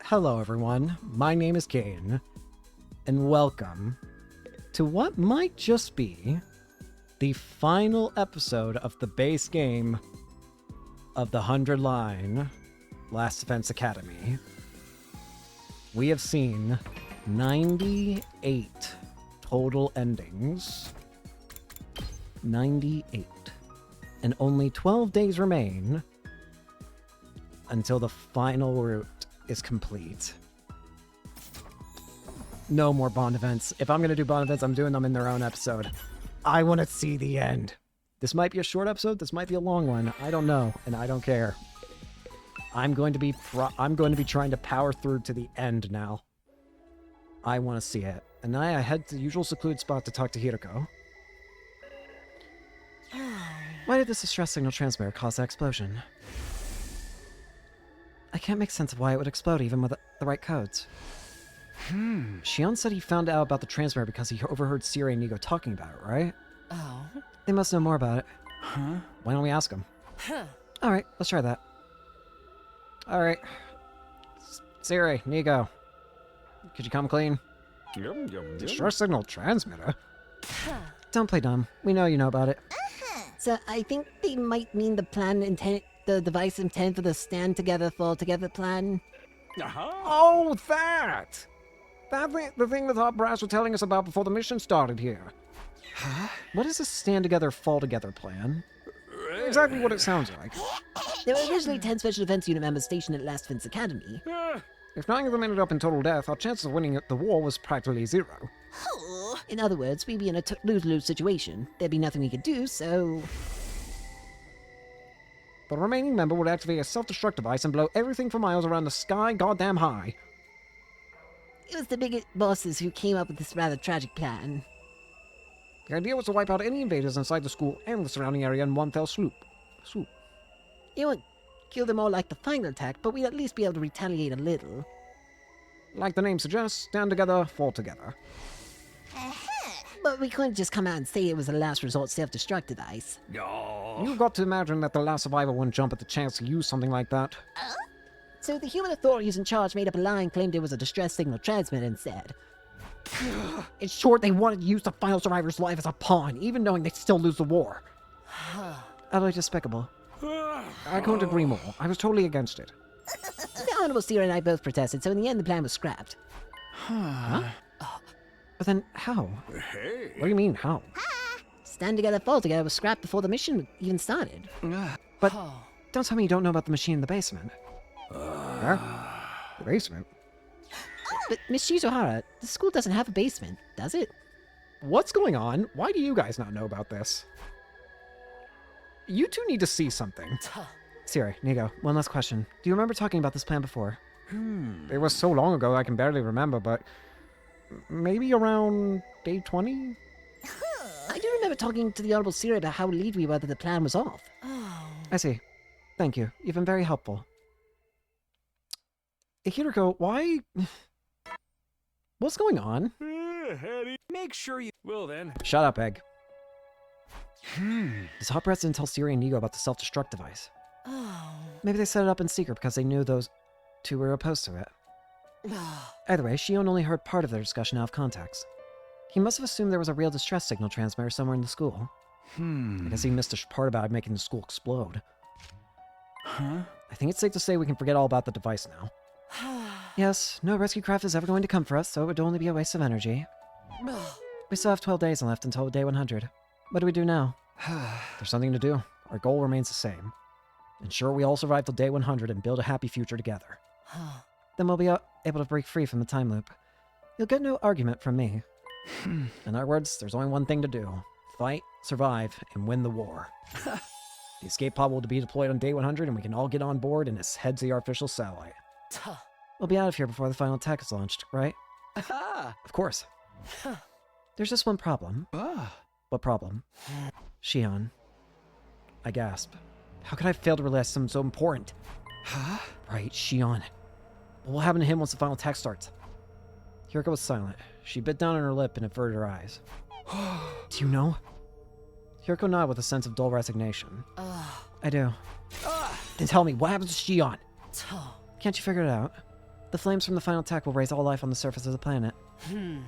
Hello everyone, my name is Caden, and welcome to what might just be the final episode of the base game of the 100-line Last Defense Academy. We have seen 98 total endings. 98. And only 12 days remain until the final route is complete. No more Bond events. If I'm going to do Bond events, I'm doing them in their own episode. I want to see the end. This might be a short episode. This might be a long one. I don't know, and I don't care. I'm going to be trying to power through to the end now. I want to see it. And now I head to the usual secluded spot to talk to Hiroko. Why did this distress signal transmitter cause that explosion? I can't make sense of why it would explode even with the right codes. Shion said he found out about the transmitter because he overheard Siri and Nigo talking about it, right? Oh. They must know more about it. Huh? Why don't we ask them? Alright, let's try that. Alright. Siri, Nigo. Could you come clean? Distress signal transmitter? Don't play dumb. We know you know about it. So I think they might mean the device intended for the stand together, fall together plan. Oh, that! The thing the top brass were telling us about before the mission started here. Huh? What is a stand together, fall together plan? Exactly what it sounds like. There were originally 10 Special Defense Unit members stationed at Last Defense Academy. If 9 of them ended up in total death, our chances of winning the war was practically zero. In other words, we'd be in a lose-lose situation. There'd be nothing we could do, so... The remaining member would activate a self-destruct device and blow everything for miles around the sky goddamn high. It was the big bosses who came up with this rather tragic plan. The idea was to wipe out any invaders inside the school and the surrounding area in one fell swoop. It won't kill them all like the final attack, but we'd at least be able to retaliate a little. Like the name suggests, stand together, fall together. But we couldn't just come out and say it was a last resort self-destruct device. You've got to imagine that the last survivor wouldn't jump at the chance to use something like that. So the human authorities in charge made up a lie and claimed it was a distress signal transmitter instead. In short, they wanted to use the final survivor's life as a pawn, even knowing they'd still lose the war. Utterly despicable. I couldn't agree more. I was totally against it. The Honorable Sierra and I both protested, so in the end the plan was scrapped. Huh? But then, how? Hey. What do you mean, how? Stand together, fall together was scrapped before the mission even started. But don't tell me you don't know about the machine in the basement. Huh? The basement? But Miss Shizuhara, the school doesn't have a basement, does it? What's going on? Why do you guys not know about this? You two need to see something. Siri, Nigo, one last question. Do you remember talking about this plan before? It was so long ago I can barely remember, but maybe around day 20? I do remember talking to the Honorable Sierra about how relieved we were that the plan was off. I see. Thank you. You've been very helpful. Hiroko, why... What's going on? Make sure you... Well then. Shut up, Egg. The top brats didn't tell Siri and Nigo about the self-destruct device. Maybe they set it up in secret because they knew those two were opposed to it. Either way, Shion only heard part of their discussion out of context. He must have assumed there was a real distress signal transmitter somewhere in the school. I guess he missed a part about making the school explode. Huh? I think it's safe to say we can forget all about the device now. Yes, no rescue craft is ever going to come for us, so it would only be a waste of energy. We still have 12 days left until day 100. What do we do now? There's something to do. Our goal remains the same. Ensure we all survive till day 100 and build a happy future together. Then we'll be able to break free from the time loop. You'll get no argument from me. In other words, there's only one thing to do. Fight, survive, and win the war. The escape pod will be deployed on day 100 and we can all get on board and head to the artificial satellite. We'll be out of here before the final attack is launched, right? Of course. There's just one problem. What problem? Shion. I gasp. How could I fail to realize something so important? Right, Shion. What will happen to him once the final attack starts? Hiroko was silent. She bit down on her lip and averted her eyes. Do you know? Hiroko nodded with a sense of dull resignation. I do. Then tell me, what happens to Shion? Can't you figure it out? The flames from the final attack will raise all life on the surface of the planet.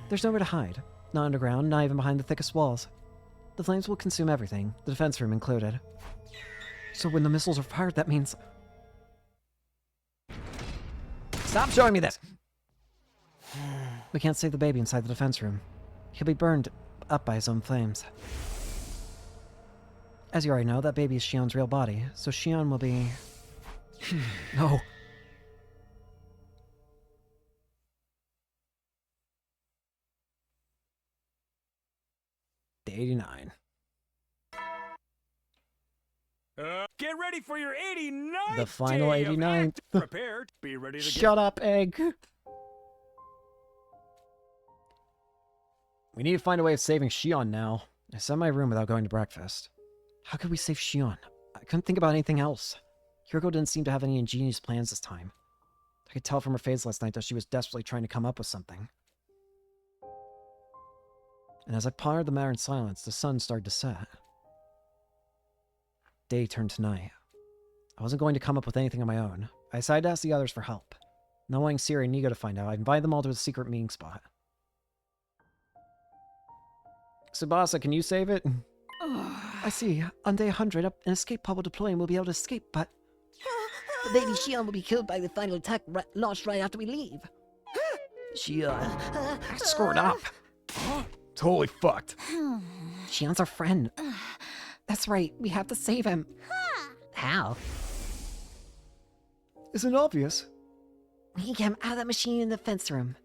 There's nowhere to hide. Not underground, not even behind the thickest walls. The flames will consume everything, the defense room included. So when the missiles are fired, that means... Stop showing me this! We can't save the baby inside the defense room. He'll be burned up by his own flames. As you already know, that baby is Shion's real body, so Shion will be... No. Day 89. Get ready for your 89th The final day of 89th. active prepared. Be ready to Shut up, Egg! We need to find a way of saving Shion now. I sat in my room without going to breakfast. How could we save Shion? I couldn't think about anything else. Hiroko didn't seem to have any ingenious plans this time. I could tell from her face last night that she was desperately trying to come up with something. And as I pondered the matter in silence, the sun started to set. Day turned to night. I wasn't going to come up with anything on my own. I decided to ask the others for help. Not wanting Siri and Nigo to find out, I invited them all to a secret meeting spot. Tsubasa, can you save it? I see. On day 100, an escape pod will deploy and we'll be able to escape, but... The baby Shion will be killed by the final attack launched right after we leave. Shion... I screwed up. Totally fucked. Shion's our friend. That's right, we have to save him. How? Isn't it obvious? We can get him out of that machine in the fence room.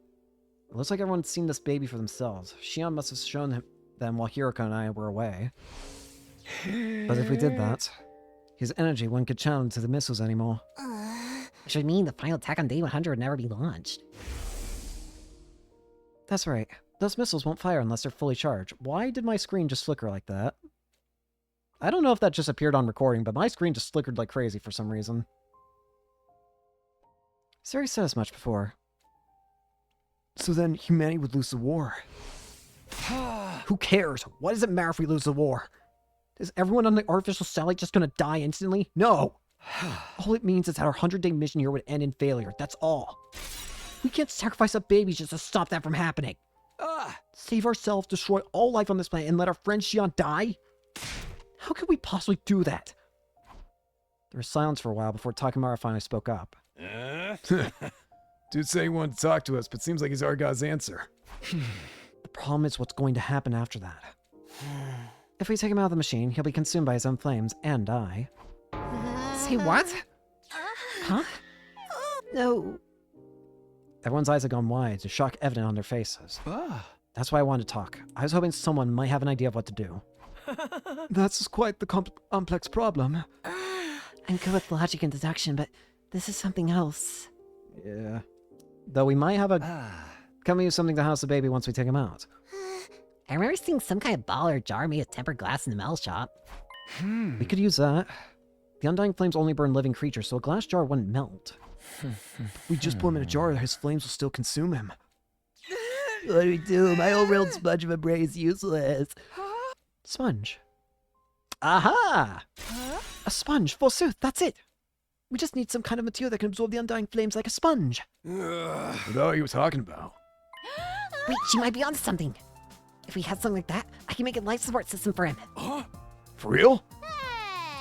It looks like everyone's seen this baby for themselves. Shion must have shown them while Hiroko and I were away. But if we did that, his energy wouldn't get channeled to the missiles anymore. Which would mean the final attack on day 100 would never be launched. That's right. Those missiles won't fire unless they're fully charged. Why did my screen just flicker like that? I don't know if that just appeared on recording, but my screen just flickered like crazy for some reason. Siri said as much before. So then humanity would lose the war. Who cares? What does it matter if we lose the war? Is everyone on the artificial satellite just gonna die instantly? No! All it means is that our 100-day mission here would end in failure. That's all. We can't sacrifice a baby just to stop that from happening. Save ourselves, destroy all life on this planet, and let our friend Shion die? How could we possibly do that? There was silence for a while before Takemura finally spoke up. Dude said he wanted to talk to us, but seems like he's already got his answer. The problem is what's going to happen after that. If we take him out of the machine, he'll be consumed by his own flames and die. Say what? Huh? No. Everyone's eyes had gone wide, the shock evident on their faces. That's why I wanted to talk. I was hoping someone might have an idea of what to do. That's quite the complex problem. I'm good with logic and deduction, but this is something else. Yeah. Though we might have a... Can we use something to house the baby once we take him out? I remember seeing some kind of bottle or jar made of tempered glass in the metal shop. We could use that. The undying flames only burn living creatures, so a glass jar wouldn't melt. If we just put him in a jar, his flames will still consume him. What do we do? My old real sponge of a brain is useless. Sponge. Aha! A sponge, forsooth, that's it! We just need some kind of material that can absorb the undying flames like a sponge. What are you talking about? Wait, she might be onto something. If we had something like that, I can make a life support system for him. For real?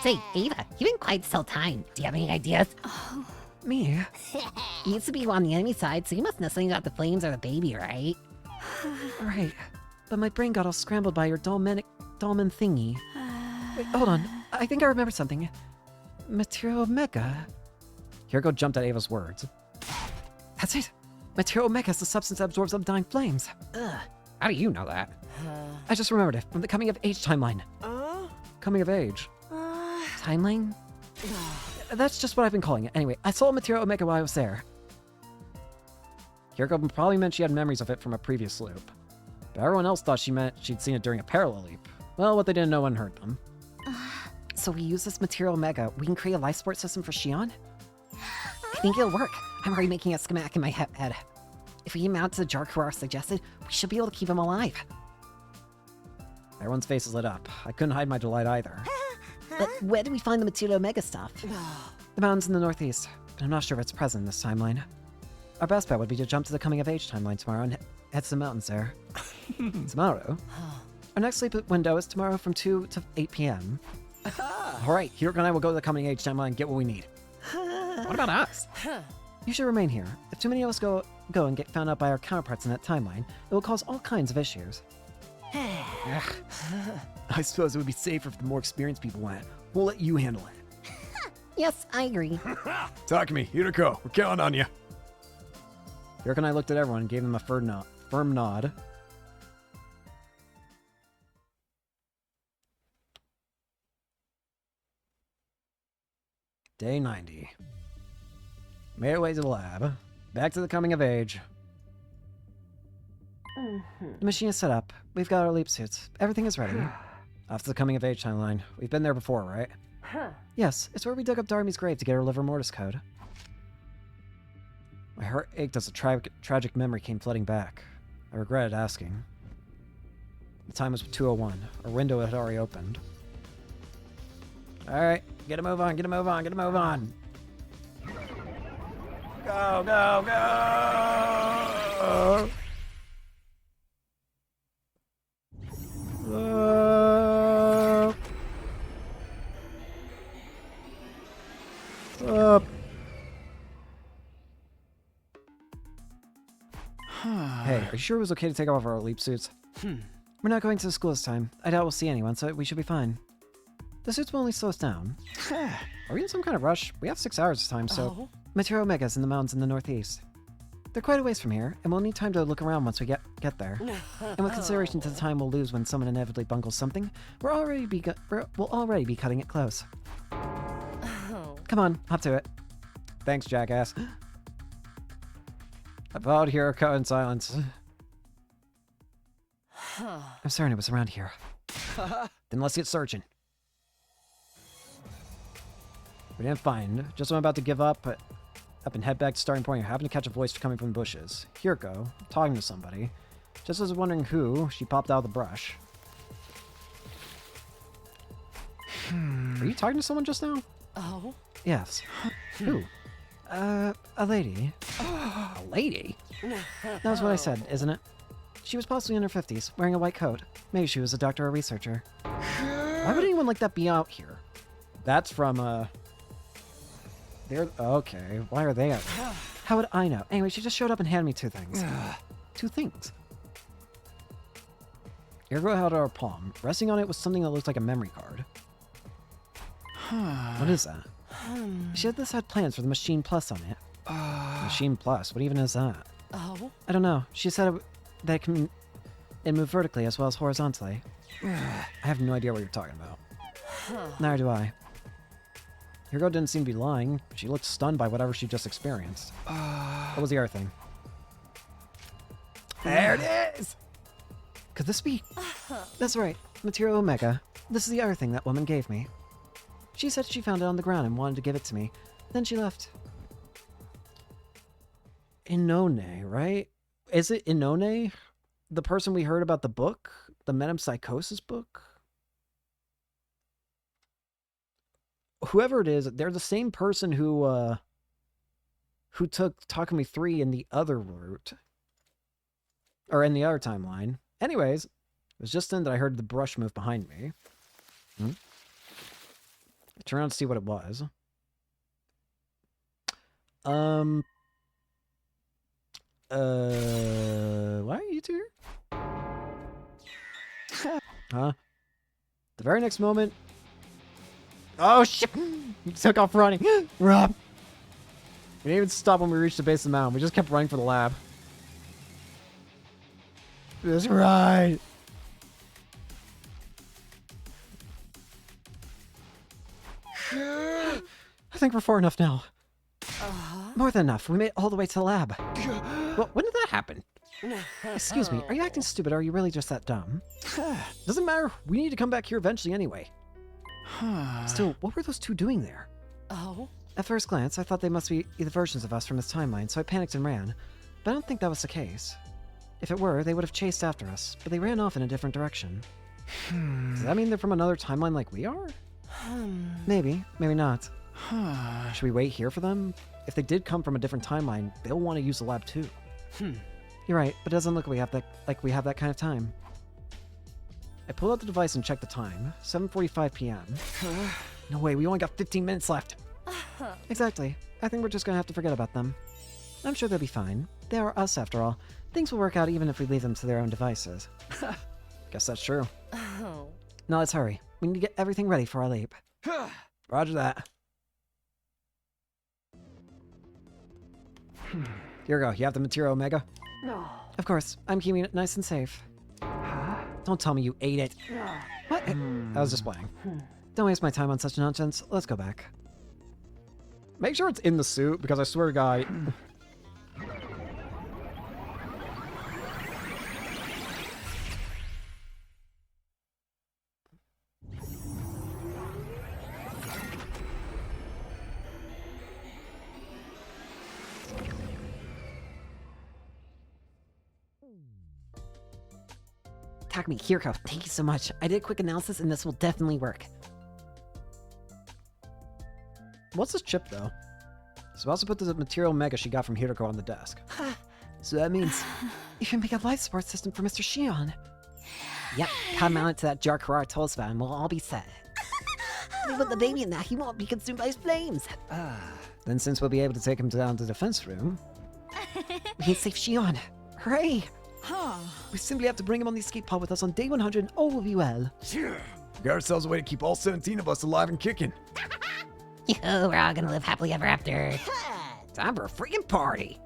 Say, Ava, you've been quiet this whole time. Do you have any ideas? Me? He used to be on the enemy side, so you must know something about the flames or the baby, right? Right. But my brain got all scrambled by your Dolman thingy. Wait, hold on. I think I remember something. Material Omega. Hiroko jumped at Ava's words. That's it! Material Omega is the substance that absorbs undying flames. How do you know that? I just remembered it from the coming of age timeline. Coming of age? Timeline? That's just what I've been calling it. Anyway, I saw Material Omega while I was there. Hiroko probably meant she had memories of it from a previous loop. But everyone else thought she meant she'd seen it during a parallel leap. Well, what they didn't know unheard them. So we use this Material Omega, we can create a life support system for Shion? I think it'll work. I'm already making a schematic in my head. If we mount to the jar Kurara suggested, we should be able to keep him alive. Everyone's faces lit up. I couldn't hide my delight either. But where do we find the Material Omega stuff? The mountains in the northeast, but I'm not sure if it's present in this timeline. Our best bet would be to jump to the coming of age timeline tomorrow and head to the mountains there. Tomorrow? Our next sleep window is tomorrow from 2 to 8 p.m. Alright, Hiro and I will go to the coming age timeline and get what we need. What about us? You should remain here. If too many of us go and get found out by our counterparts in that timeline, it will cause all kinds of issues. I suppose it would be safer if the more experienced people went. We'll let you handle it. Yes, I agree. Takumi, Hiroko, we're counting on you. Hiro and I looked at everyone and gave them a firm nod. Day 90. Made our way to the lab. Back to the coming of age. The machine is set up. We've got our leap suits. Everything is ready. Off to the coming of age timeline. We've been there before, right? Yes, it's where we dug up Darby's grave to get her liver mortis code. My heart ached as a tragic memory came flooding back. I regretted asking. The time was 2:01. Our window had already opened. Alright, get a move on, get a move on, get a move on! Go, go, go! Up. Hey, are you sure it was okay to take off our leap suits? We're not going to school this time. I doubt we'll see anyone, so we should be fine. The suits will only slow us down. Are we in some kind of rush? We have 6 hours this time, so... Material Omega's in the mountains in the northeast. They're quite a ways from here, and we'll need time to look around once we get there. And with consideration to the time we'll lose when someone inevitably bungles something, we'll already be cutting it close. Come on, hop to it. Thanks, jackass. I followed Hiroko in silence. I'm certain it was around here. Then let's get searching. We didn't find. Just when I'm about to give up and head back to starting point, I happened to catch a voice coming from the bushes. Hiroko, talking to somebody. Just as I was wondering who, she popped out of the brush. Were you talking to someone just now? Oh? Yes. Who? A lady. A lady? That was what I said, isn't it? She was possibly in her 50s, wearing a white coat. Maybe she was a doctor or researcher. Why would anyone like that be out here? That's from, They're... Okay, why are they out here? How would I know? Anyway, she just showed up and handed me 2 things. 2 things. Hiroko held out her palm. Resting on it was something that looked like a memory card. What is that? She had had plans for the Machine Plus on it. Machine Plus? What even is that? Oh? I don't know. She said that it moved vertically as well as horizontally. I have no idea what you're talking about. Neither do I. Hiroko didn't seem to be lying. She looked stunned by whatever she just experienced. What was the other thing? There it is! Could this be? That's right. Material Omega. This is the other thing that woman gave me. She said she found it on the ground and wanted to give it to me. Then she left. Inone, right? Is it Inone? The person we heard about the book? The metempsychosis book? Whoever it is, they're the same person who took Takumi 3 in the other route. Or in the other timeline. Anyways, it was just then that I heard the brush move behind me. I turned around to see what it was. Why are you two here? Huh? The very next moment... Oh, shit! You took off running. Rob! We didn't even stop when we reached the base of the mountain. We just kept running for the lab. That's right! I think we're far enough now. More than enough. We made it all the way to the lab. Well, when did that happen? Excuse me, are you acting stupid or are you really just that dumb? Doesn't matter. We need to come back here eventually anyway. Still, what were those 2 doing there? Oh? At first glance, I thought they must be either versions of us from this timeline, so I panicked and ran. But I don't think that was the case. If it were, they would have chased after us, but they ran off in a different direction. Does that mean they're from another timeline like we are? Maybe, maybe not. Should we wait here for them? if they did come from a different timeline, they'll want to use the lab too. You're right, but it doesn't look like we have that kind of time. I pulled out the device and checked the time. 7:45 p.m. No way, we only got 15 minutes left. Exactly. I think we're just gonna have to forget about them. I'm sure they'll be fine. They are us, after all. Things will work out even if we leave them to their own devices. Guess that's true. Now let's hurry. We need to get everything ready for our leap. Roger that. Here we go. You have the material, Omega? No. Of course. I'm keeping it nice and safe. Don't tell me you ate it. What? I was just playing. Don't waste my time on such nonsense. Let's go back. Make sure it's in the suit, because I swear to God... Takumi, Kiriko, thank you so much. I did a quick analysis and this will definitely work. What's this chip, though? So I also put the material Omega she got from Hiroko on the desk. So that means you can make a life support system for Mr. Shion. Yep, come mount it to that jar Karara told us about and we'll all be set. We put the baby in that, he won't be consumed by his flames. Then since we'll be able to take him down to the defense room... We can save Shion. Hooray! We simply have to bring him on the escape pod with us on day 100 and all will be well. We got ourselves a way to keep all 17 of us alive and kicking. We're all gonna live happily ever after. Time for a freaking party!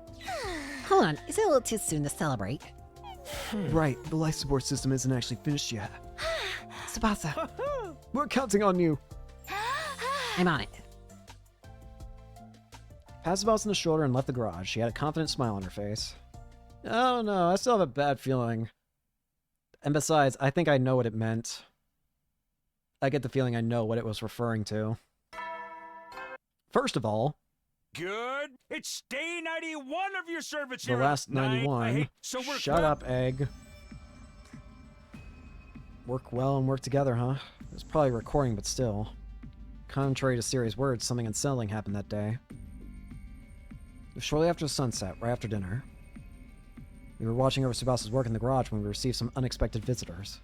Hold on, is it a little too soon to celebrate? Right, the life support system isn't actually finished yet. Tsubasa, We're counting on you! I'm on it. Passed the boss on the shoulder and left the garage. She had a confident smile on her face. I don't know, I still have a bad feeling. And besides, I think I know what it meant. I get the feeling I know what it was referring to. First of all, Good. It's day 91 of your service the here. last at night. 91. So we're Shut up, Egg. Work well and work together, huh? It was probably recording, but still. Contrary to Siri's words, something unsettling happened that day. It was shortly after sunset, right after dinner. We were watching over Tsubasa's work in the garage when we received some unexpected visitors.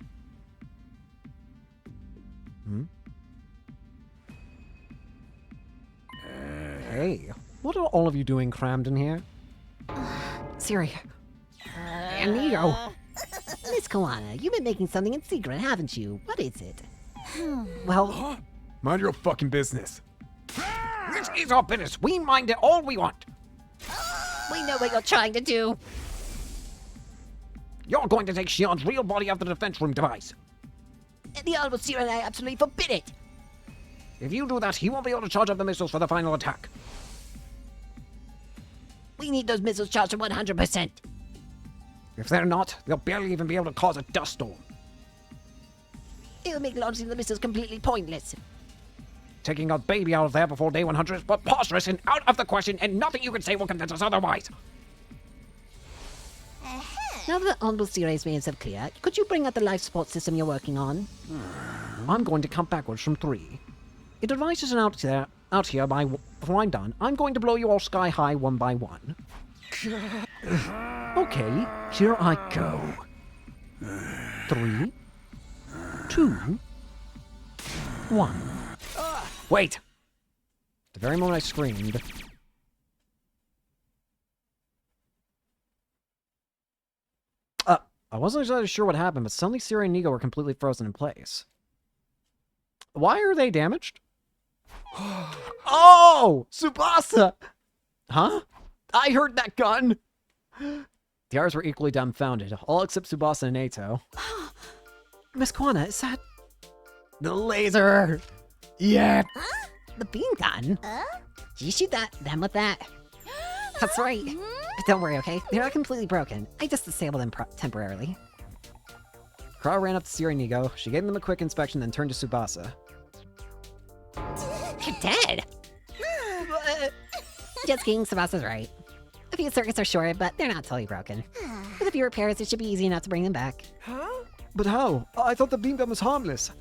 Hey, what are all of you doing crammed in here? Siri. And Neo. Miss Koana, you've been making something in secret, haven't you? What is it? Well, Mind your fucking business. This is our business. We mind it all we want. we know what you're trying to do. You're going to take Shion's real body out of the defense room device. The Honorable Siri and I absolutely forbid it. If you do that, he won't be able to charge up the missiles for the final attack. We need those missiles charged to 100%. If they're not, they'll barely even be able to cause a dust storm. It will make launching the missiles completely pointless. Taking a baby out of there before day 100 is preposterous and out of the question, and nothing you can say will convince us otherwise. Now that the Honorable Siri's made himself clear, could you bring out the life support system you're working on? I'm going to count backwards from 3. If the device isn't out here before I'm done, I'm going to blow you all sky high one by one. Okay, here I go. 3, 2, 1. Wait! The very moment I screamed... I wasn't exactly sure what happened, but suddenly Siri and Nigo were completely frozen in place. Why are they damaged? Oh! Tsubasa! Huh? I heard that gun! The others were equally dumbfounded, all except Tsubasa and Eito. Miss Kwana, is that... The laser! Yeah! The beam gun? Did you shoot them with that? That's right. But don't worry, okay? They're not completely broken. I just disabled them temporarily. Kara ran up to Siri and Nigo. She gave them a quick inspection, then turned to Tsubasa. You're dead! Just kidding, Tsubasa's right. A few circuits are short, but they're not totally broken. With a few repairs, it should be easy enough to bring them back. But how? I thought the beam gun was harmless.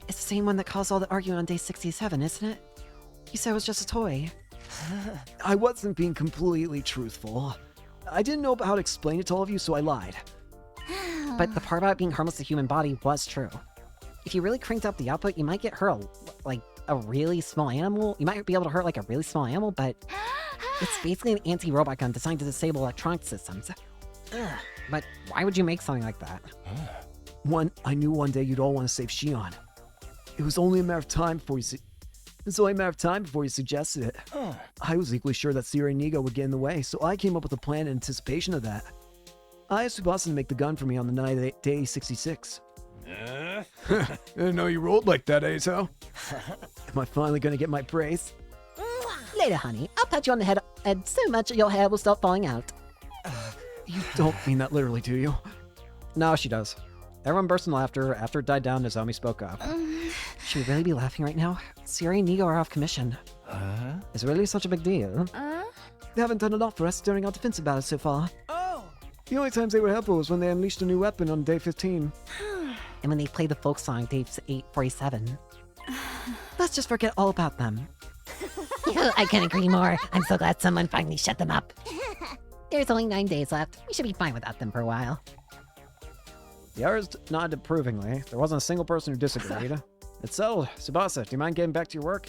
It's the same one that caused all the arguing on day 67, isn't it? You said it was just a toy. I wasn't being completely truthful. I didn't know how to explain it to all of you, so I lied. But the part about being harmless to the human body was true. If you really cranked up the output, you might get hurt like a really small animal. You might be able to hurt like a really small animal, but it's basically an anti-robot gun designed to disable electronic systems. Ugh. But why would you make something like that? I knew one day you'd all want to save Shion. It was only a matter of time before you suggested it. I was equally sure that Siri and Nigo would get in the way, so I came up with a plan in anticipation of that. I asked Tsubasa to make the gun for me on the night of day 66. Didn't know you rolled like that, Azo. Am I finally gonna get my praise? Later, honey. I'll pat you on the head and so much your hair will start falling out. You don't mean that literally, do you? No, she does. Everyone burst in laughter. After it died down, Nozomi spoke up. Should we really be laughing right now? Siri and Nigo are off commission. Is it really such a big deal? They haven't done a lot for us during our defensive battles so far. The only times they were helpful was when they unleashed a new weapon on day 15. And when they played the folk song, day 847. Let's just forget all about them. I can't agree more. I'm so glad someone finally shut them up. There's only 9 days left. We should be fine without them for a while. The others nodded approvingly. There wasn't a single person who disagreed. It's settled. Tsubasa, do you mind getting back to your work?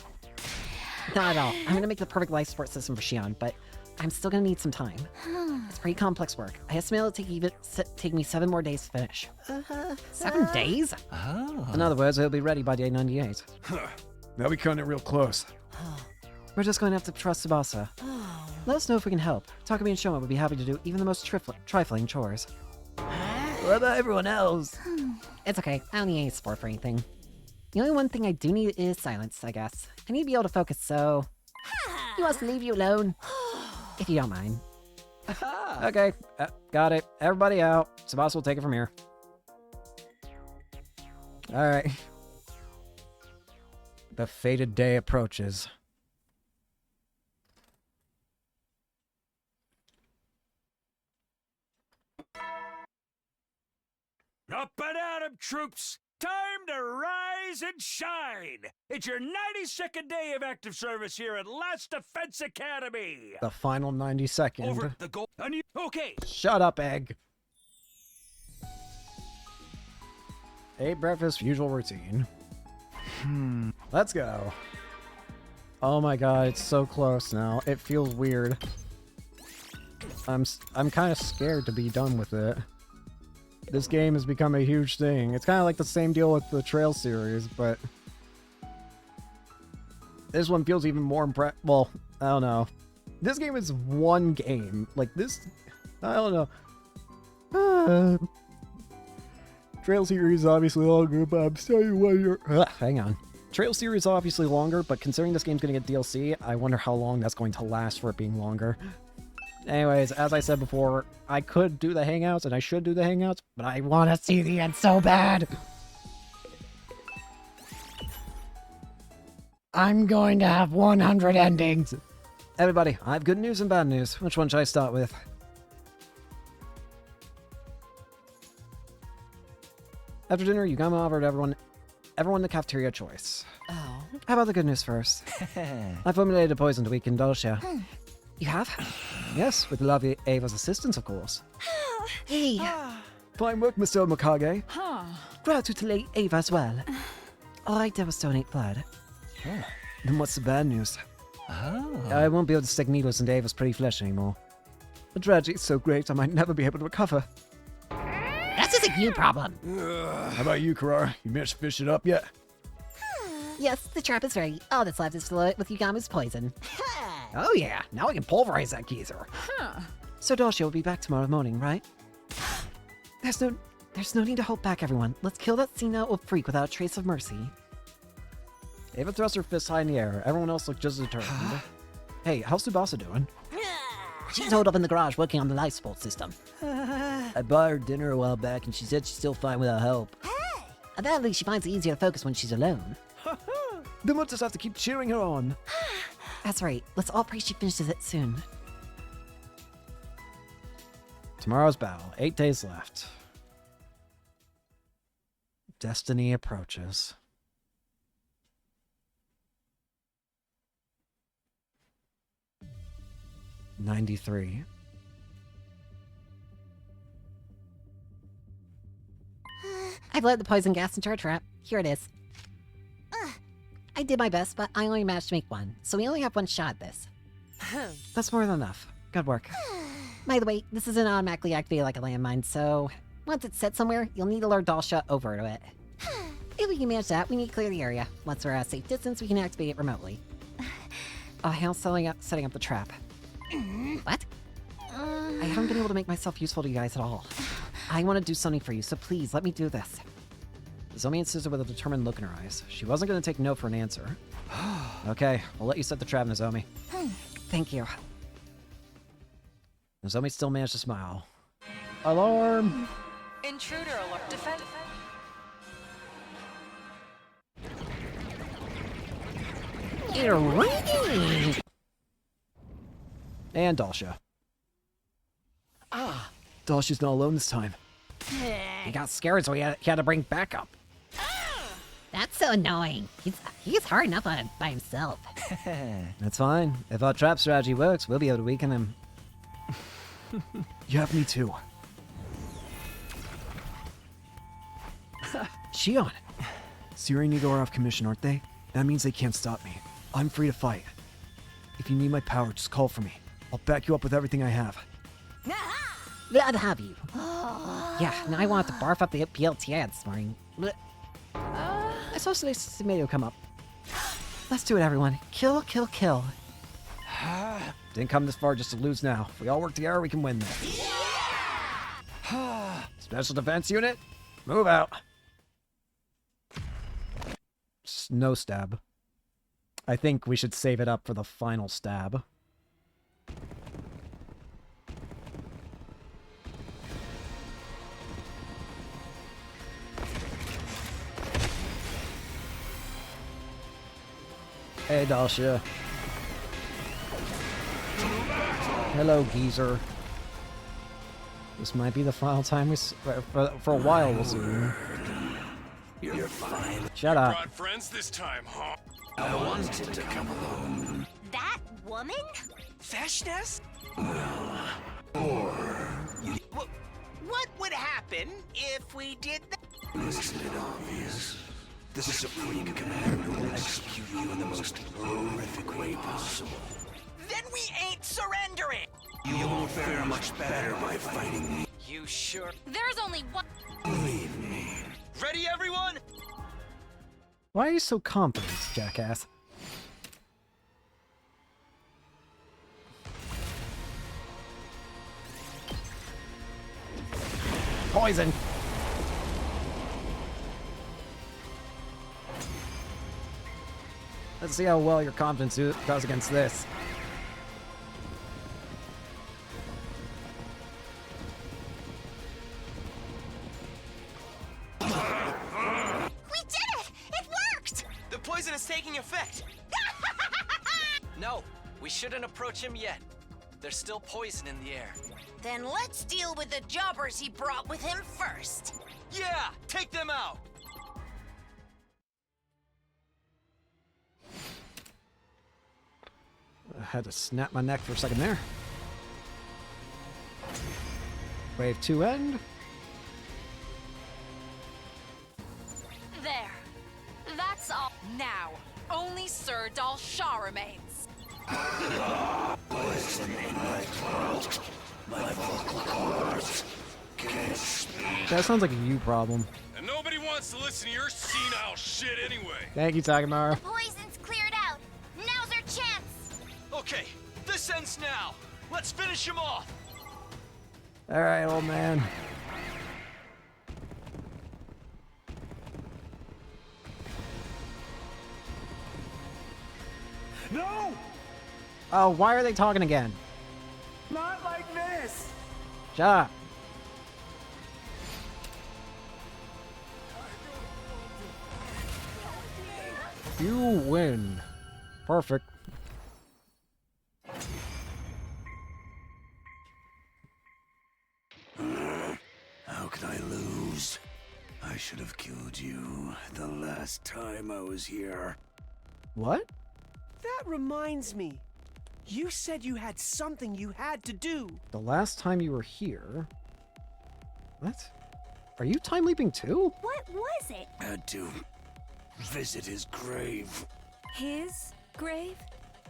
Not at all. I'm gonna make the perfect life support system for Shion, but I'm still gonna need some time. It's pretty complex work. I estimate it'll take me 7 more days to finish. 7 days? In other words, it'll be ready by day 98. Now we cutting it real close. We're just going to have to trust Tsubasa. Let us know if we can help. Takumi and Shoma would be happy to do even the most trifling chores. What about everyone else? It's okay. I don't need any support for anything. The only one thing I do need is silence, I guess. I need to be able to focus, so... He wants to leave you alone. If you don't mind. Okay, got it. Everybody out. Tsubasa will take it from here. Alright. The fated day approaches. Up and at 'em, troops! Time to rise and shine! It's your 92nd day of active service here at Last Defense Academy! The final 92nd. Over the goal. Okay! Shut up, Egg. Ate breakfast, usual routine. Let's go. Oh my god, it's so close now. It feels weird. I'm kind of scared to be done with it. This game has become a huge thing. It's kind of like the same deal with the Trail series, but this one feels even more well, I don't know. This game is one game. Like this, I don't know. Trail series is obviously longer, but I'm telling you what you're... hang on. Trail series is obviously longer, but considering this game's going to get DLC, I wonder how long that's going to last for it being longer. Anyways, as I said before, I could do the Hangouts, and I should do the Hangouts, but I want to see the end so bad! I'm going to have 100 endings! Everybody, I have good news and bad news. Which one should I start with? After dinner, Yugama offered everyone the cafeteria choice. Oh. How about the good news first? I formulated a poison to weaken Dulcia. You have? Yes, with lovely Ava's assistance, of course. Hey. Fine work, Mr. Mikage. Gratitude to Lady Ava as well. All I did was donate blood. Then what's the bad news? I won't be able to stick needles into Ava's pretty flesh anymore. The tragedy's so great I might never be able to recover. That's just a you problem. How about you, Karara? You managed to fish it up yet? Yes, the trap is ready. All that's left is to fill it with Yugama's poison. Oh yeah, now I can pulverize that geezer. So Dulcia will be back tomorrow morning, right? There's no need to hold back, everyone. Let's kill that senile freak without a trace of mercy. Ava thrust her fist high in the air. Everyone else looked just as determined. Hey, how's Tsubasa doing? She's holed up in the garage working on the life support system. I bought her dinner a while back and she said she's still fine without help. Apparently, she finds it easier to focus when she's alone. Then we'll just have to keep cheering her on. That's right. Let's all pray she finishes it soon. Tomorrow's battle. 8 days left. Destiny approaches. 93. I've let the poison gas into our trap. Here it is. I did my best, but I only managed to make one, so we only have one shot at this. That's more than enough. Good work. By the way, this isn't automatically activated like a landmine, so once it's set somewhere, you'll need to lure Dalsha over to it. If we can manage that, we need to clear the area. Once we're at a safe distance, we can activate it remotely. How's setting up the trap? What? I haven't been able to make myself useful to you guys at all. I want to do something for you, so please let me do this. Zomi insisted with a determined look in her eyes. She wasn't going to take no for an answer. Okay, we'll let you set the trap, Nozomi. Thank you. Nozomi still managed to smile. Alarm! Intruder alert. Defend. And Dalsha. Dalsha's not alone this time. He got scared, so he had to bring backup. That's so annoying. He's hard enough by himself. That's fine. If our trap strategy works, we'll be able to weaken him. You have me too. Shion! Siri and Nigo are off commission, aren't they? That means they can't stop me. I'm free to fight. If you need my power, just call for me. I'll back you up with everything I have. Glad to have you. Yeah, now I wanted to barf up the PLTI this morning. Blech. I saw today's tomato come up. Let's do it, everyone. Kill, kill, kill. Didn't come this far just to lose now. If we all work together, we can win this. Special Defense Unit, move out. No stab. I think we should save it up for the final stab. Hey, Dalsha. Hello, geezer. This might be the final time for a while we'll see you. You're fine. Shut up. Brought friends this time, huh? I wanted to come alone. That woman? Feshness? What would happen if we did that? Isn't it obvious? The Supreme Commander will execute you in the most horrific way possible. Then we ain't surrendering! You won't fare much better by fighting me. You sure? There's only one. Believe me. Ready, everyone? Why are you so confident, jackass? Poison! Let's see how well your confidence does against this. We did it! It worked! The poison is taking effect. No, we shouldn't approach him yet. There's still poison in the air. Then let's deal with the jobbers he brought with him first. Yeah, take them out. I had to snap my neck for a second there. Wave 2 end. There. That's all. Now, only Sir Dalsha remains. Poison in my throat. My vocal cords can't speak. That sounds like a you problem. And nobody wants to listen to your senile shit anyway. Thank you, Takamaru. Poison's cleared out. Now's our chance. Okay, this ends now. Let's finish him off. Alright, old man. No! Oh, why are they talking again? Not like this! Shut up. You win. Perfect. How could I lose? I should have killed you the last time I was here. What? That reminds me. You said you had something you had to do. The last time you were here... What? Are you time leaping too? What was it? Had to visit his grave. His grave?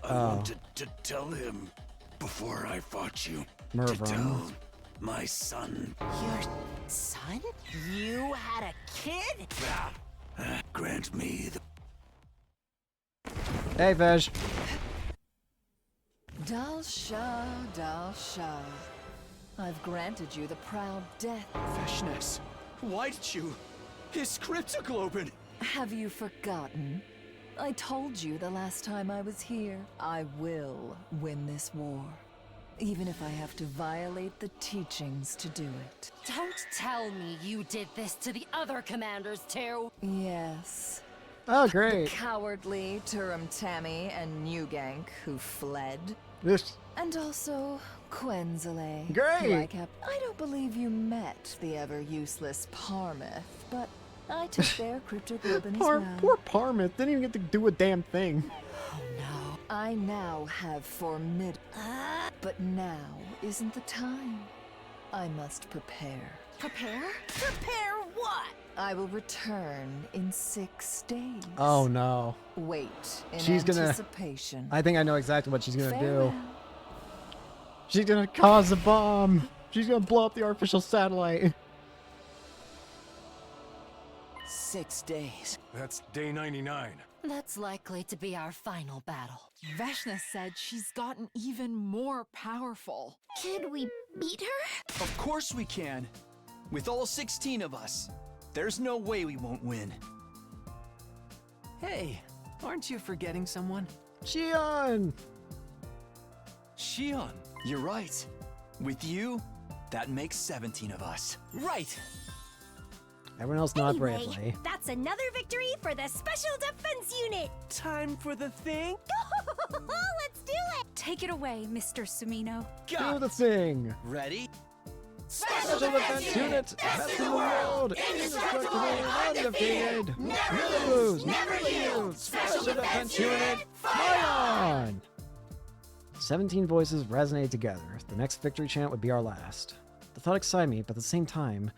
I wanted to tell him before I fought you. To Mervyn. tell my son. Your son? You had a kid? Grant me the Hey, Vej. Dal Shah, Dal Shah. I've granted you the proud death. Feshness, why did you? His script took open. Have you forgotten? I told you the last time I was here. I will win this war. Even if I have to violate the teachings to do it. Don't tell me you did this to the other commanders too. Yes. Oh, great. Cowardly Turum Tammy and Newgank who fled. This. And also Quenzele. Great. who I don't believe you met the ever-useless Parmeth, but I took their cryptoglobin as well. Poor Parmith didn't even get to do a damn thing. Oh no. I now have but now isn't the time. I must prepare. Prepare? Prepare what? I will return in 6 days. Oh no. Wait in She's gonna- anticipation. I think I know exactly what she's gonna do. Farewell. She's gonna cause a bomb. She's gonna blow up the artificial satellite. 6 days. That's day 99. That's likely to be our final battle. Veshna said she's gotten even more powerful. Can we beat her? Of course we can. With all 16 of us. There's no way we won't win. Hey, aren't you forgetting someone? Shion! Shion, you're right. With you, that makes 17 of us. Right! Everyone else nod Anyway, bravely. that's another victory for the Special Defense Unit. Time for the thing? Let's do it. Take it away, Mr. Sumino. Do the thing! Ready? Special Defense Unit! Best in the world! Indestructible, undefeated! Never lose! Never yield! Special Defense Unit! Fight on! 17 voices resonated together. The next victory chant would be our last. The thought excited me, but at the same time,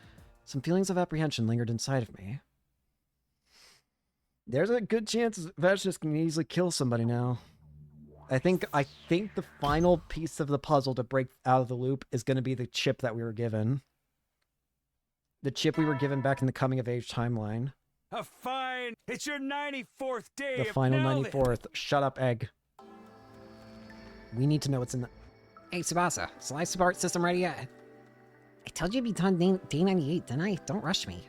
some feelings of apprehension lingered inside of me. There's a good chance Veshnis can easily kill somebody now. I think the final piece of the puzzle to break out of the loop is going to be the chip that we were given. The chip we were given back in the coming of age timeline. A fine. It's your 94th day. The of final now then. 94th. Shut up, Egg. We need to know what's in the... Hey, Tsubasa, is life support system ready yet? I told you to be done day 98, didn't I? Don't rush me.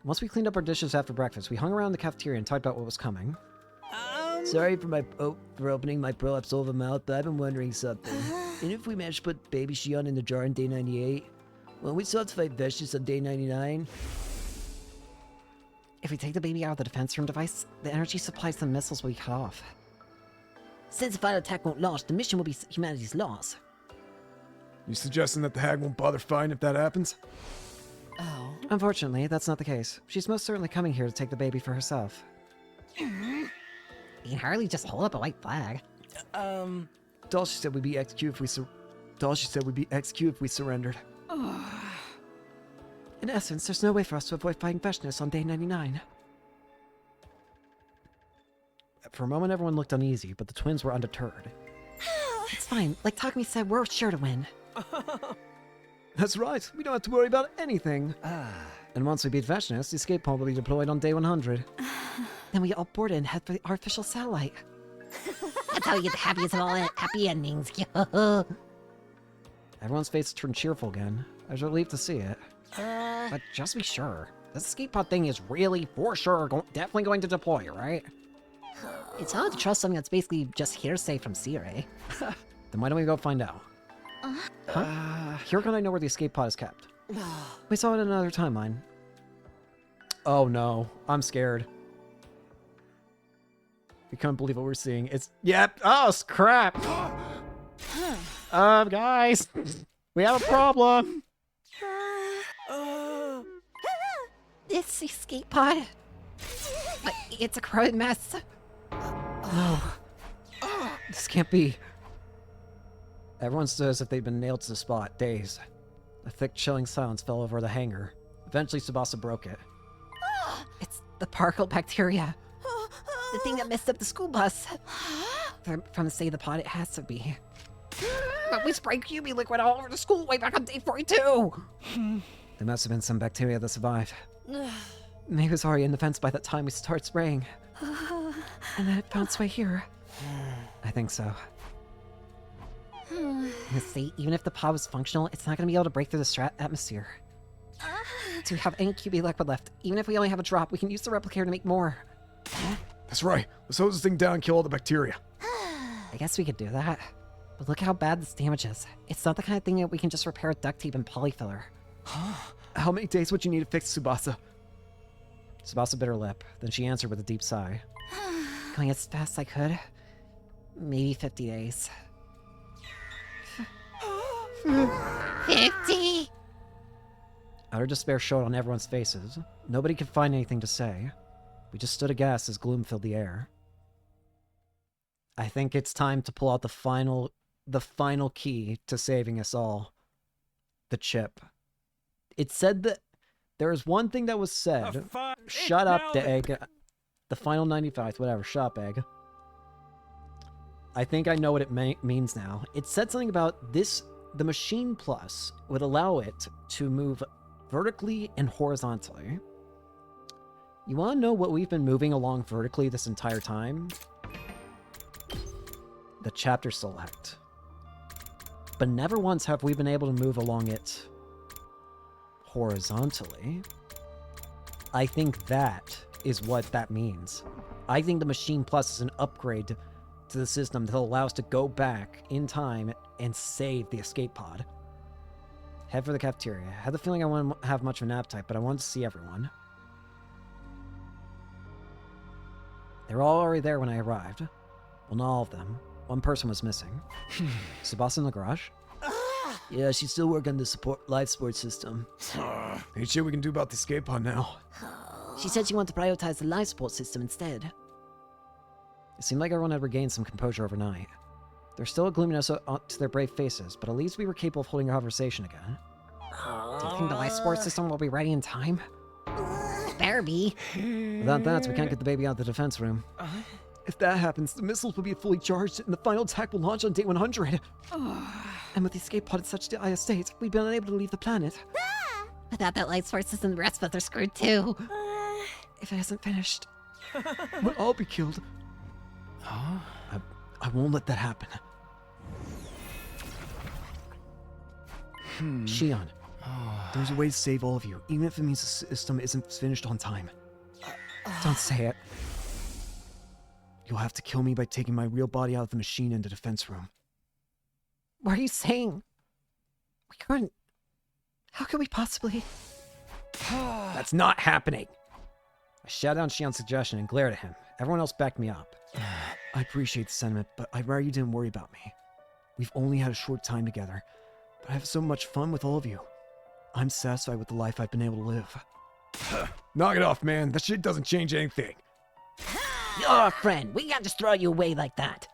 Once we cleaned up our dishes after breakfast, we hung around the cafeteria and talked about what was coming. Sorry for opening my prolapse over mouth, but I've been wondering something. And if we manage to put baby Shion in the jar on day 98, when we still have to fight Veshnis on day 99? If we take the baby out of the defense room device, the energy supplies to the missiles will be cut off. Since the final attack won't launch, the mission will be humanity's loss. You suggesting that the hag won't bother fighting if that happens? Oh. Unfortunately, that's not the case. She's most certainly coming here to take the baby for herself. You can hardly just hold up a white flag. Dalshi said we'd be executed if we surrendered. In essence, there's no way for us to avoid fighting Veshnis on day 99. For a moment, everyone looked uneasy, but the twins were undeterred. It's fine. Like Takumi said, we're sure to win. That's right. We don't have to worry about anything. And once we beat Veshnis, the escape pod will be deployed on day 100. Then we all board and head for the artificial satellite. That's how you get the happiest of all happy endings. Everyone's faces turned cheerful again. I was relieved to see it. But just to be sure, this escape pod thing is really, for sure, definitely going to deploy, right? It's hard to trust something that's basically just hearsay from Sire. Then why don't we go find out? Huh? Here can I know where the escape pod is kept? We saw it in another timeline. Oh no, I'm scared. We can't believe what we're seeing. It's... Yep! Oh, crap! Guys! We have a problem! It's the escape pod. But it's a crowded mess. No. This can't be. Everyone stood as if they'd been nailed to the spot, dazed. A thick, chilling silence fell over the hangar. Eventually, Tsubasa broke it. It's the particle bacteria. The thing that messed up the school bus. From the state of the pod, it has to be. But we sprayed QB liquid all over the school way back on day 42! There must have been some bacteria that survived. Maybe it was already in the fence by the time we started spraying. And then it found its way here. I think so. See, even if the pod was functional, it's not going to be able to break through the strat atmosphere. Do we have any QB liquid left? Even if we only have a drop, we can use the replicator to make more. That's right. Let's hose this thing down and kill all the bacteria. I guess we could do that. But look how bad this damage is. It's not the kind of thing that we can just repair with duct tape and polyfiller. How many days would you need to fix Tsubasa? Tsubasa bit her lip. Then she answered with a deep sigh. Going as fast as I could. Maybe 50 days. 50? Utter despair showed on everyone's faces. Nobody could find anything to say. We just stood aghast as gloom filled the air. I think it's time to pull out the final key to saving us all. The chip. It said that there is one thing that was said. Shut up, Egg. The final 95th, whatever. Shut up, Egg. I think I know what it means now. It said something about this. The Machine Plus would allow it to move vertically and horizontally. You want to know what we've been moving along vertically this entire time? The chapter select. But never once have we been able to move along it horizontally. I think that is what that means. I think the Machine Plus is an upgrade to the system that will allow us to go back in time and save the escape pod. Head for the cafeteria. I had the feeling I wouldn't have much of an appetite, but I wanted to see everyone. They were all already there when I arrived. Well, not all of them. One person was missing. Tsubasa in the garage? Yeah, she's still working on the life support system. Ain't shit we can do about the escape pod now. She said she wanted to prioritize the life support system instead. It seemed like everyone had regained some composure overnight. There's still a gloominess to their brave faces, but at least we were capable of holding a conversation again. Do you think the life support system will be ready in time? Better be. Without that, we can't get the baby out of the defense room. If that happens, the missiles will be fully charged and the final attack will launch on day 100. And with the escape pod in such dire state, we've been unable to leave the planet. Without that life support system, the rest of us are screwed too. If it isn't finished. We'll all be killed. I won't let that happen. Shion. There's a way to save all of you, even if it means the system isn't finished on time. Don't say it. You'll have to kill me by taking my real body out of the machine in the defense room. What are you saying? We couldn't. How could we possibly? That's not happening. I shouted down Shion's suggestion and glared at him. Everyone else backed me up. I appreciate the sentiment, but I'd rather you didn't worry about me. We've only had a short time together, but I have so much fun with all of you. I'm satisfied with the life I've been able to live. Knock it off, man. That shit doesn't change anything. You're our friend. We can't just throw you away like that.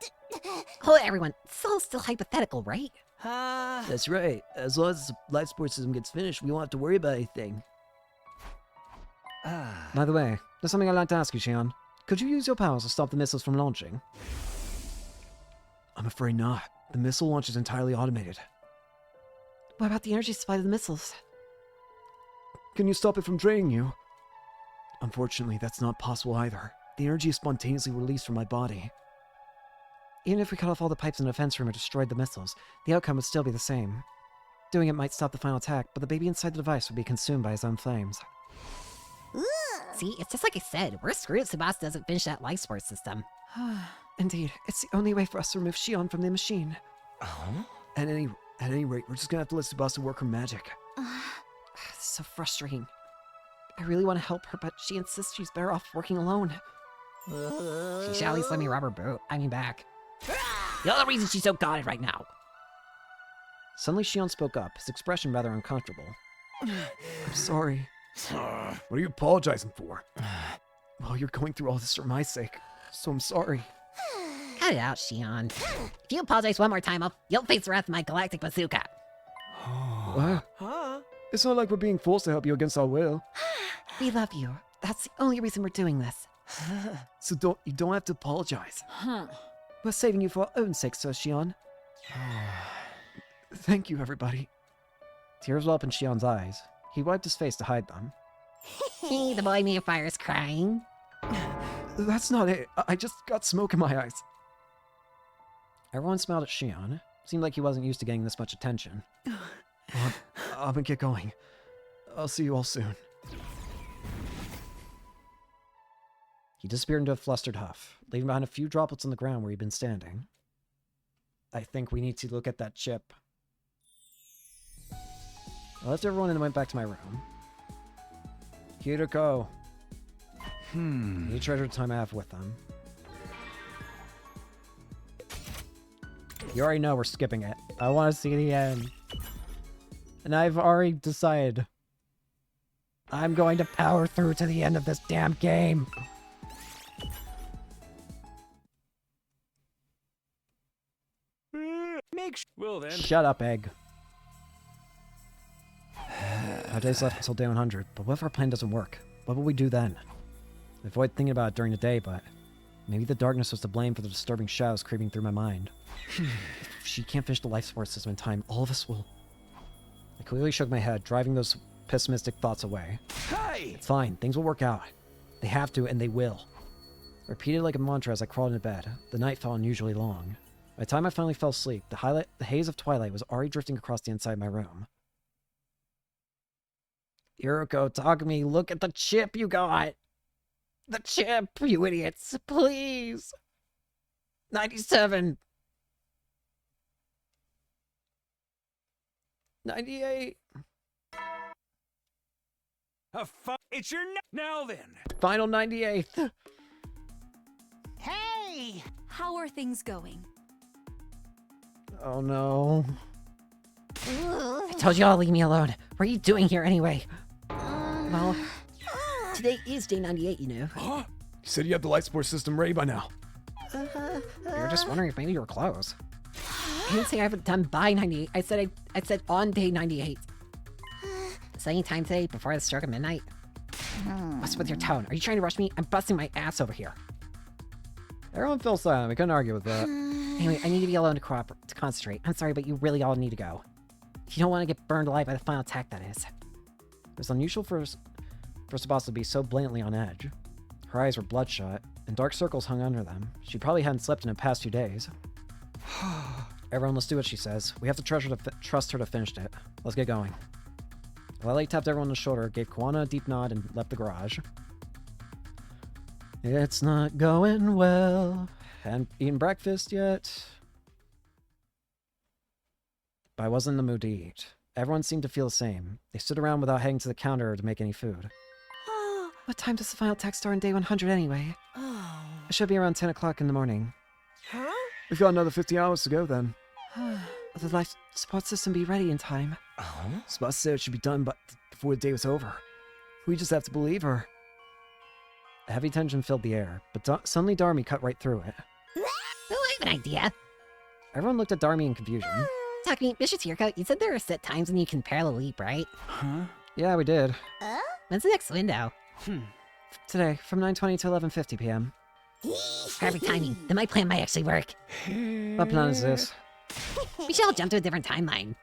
Hold it, everyone. It's all still hypothetical, right? That's right. As long as the life support system gets finished, we won't have to worry about anything. By the way, there's something I'd like to ask you, Shion. Could you use your powers to stop the missiles from launching? I'm afraid not. The missile launch is entirely automated. What about the energy supply to the missiles? Can you stop it from draining you? Unfortunately, that's not possible either. The energy is spontaneously released from my body. Even if we cut off all the pipes in the defense room or destroyed the missiles, the outcome would still be the same. Doing it might stop the final attack, but the baby inside the device would be consumed by his own flames. See, it's just like I said. We're screwed if Tsubasa doesn't finish that life support system. Indeed, it's the only way for us to remove Shion from the machine. At any rate, we're just gonna have to let Tsubasa work her magic. It's so frustrating. I really want to help her, but she insists she's better off working alone. She shall at least let me rob her boot. I mean back. The other reason she's so guarded right now. Suddenly Shion spoke up, his expression rather uncomfortable. I'm sorry. What are you apologizing for? Well, you're going through all this for my sake, so I'm sorry. Cut it out, Shion. If you apologize one more time, you'll face the wrath of my galactic bazooka. What? It's not like we're being forced to help you against our will. We love you. That's the only reason we're doing this. So you don't have to apologize. We're saving you for our own sake, Sir Shion. Thank you, everybody. Tears well up in Shion's eyes. He wiped his face to hide them. The boy near fire is crying. That's not it. I just got smoke in my eyes. Everyone smiled at Shion. Seemed like he wasn't used to getting this much attention. Well, I'm gonna get going. I'll see you all soon. He disappeared into a flustered huff, leaving behind a few droplets on the ground where he'd been standing. I think we need to look at that chip. I left everyone and went back to my room. Kiriko. You treasured the time I have with them. You already know we're skipping it. I want to see the end. And I've already decided. I'm going to power through to the end of this damn game. Well then. Shut up, Egg. 5 days left until day 100, but what if our plan doesn't work? What will we do then? I avoid thinking about it during the day, but maybe the darkness was to blame for the disturbing shadows creeping through my mind. If she can't finish the life support system in time, all of us will... I clearly shook my head, driving those pessimistic thoughts away. Hey! It's fine, things will work out. They have to, and they will. I repeated like a mantra as I crawled into bed. The night felt unusually long. By the time I finally fell asleep, the haze of twilight was already drifting across the inside of my room. Yuriko, talk to me. Look at the chip you got. The chip, you idiots. Please. 97. 98. It's your now then. Final 98th. Hey! How are things going? Oh no. I told you all to leave me alone. What are you doing here anyway? Well, today is day 98, you know. You said you have the life support system ready by now. We were just wondering if maybe you were close. I didn't say I have it done by 98. I said on day 98. Is that any time today before the stroke of midnight? What's with your tone? Are you trying to rush me? I'm busting my ass over here. Everyone fell silent. We couldn't argue with that. Anyway, I need to be alone to concentrate. I'm sorry, but you really all need to go. If you don't want to get burned alive by the final attack, that is. It was unusual for Sabasa to be so blatantly on edge. Her eyes were bloodshot, and dark circles hung under them. She probably hadn't slept in the past few days. Everyone, let's do what she says. We have to trust her to finish it. Let's get going. Lily tapped everyone on the shoulder, gave Kawana a deep nod, and left the garage. It's not going well. Hadn't eaten breakfast yet. But I wasn't in the mood to eat. Everyone seemed to feel the same. They stood around without heading to the counter to make any food. What time does the final attack start on day 100 anyway? It should be around 10 o'clock in the morning. We've got another 50 hours to go then. Will the life support system be ready in time? Sabasa said it should be done before the day was over. We just have to believe her. A heavy tension filled the air, but suddenly Darmi cut right through it. Oh, I have an idea. Everyone looked at Darmi in confusion. Takumi, Mr. Tierko, you said there are set times when you can parallel leap, right? Yeah, we did. When's the next window? Today, from 9:20 to 11:50 p.m. Perfect timing. Then my plan might actually work. What plan is this? We should all jump to a different timeline.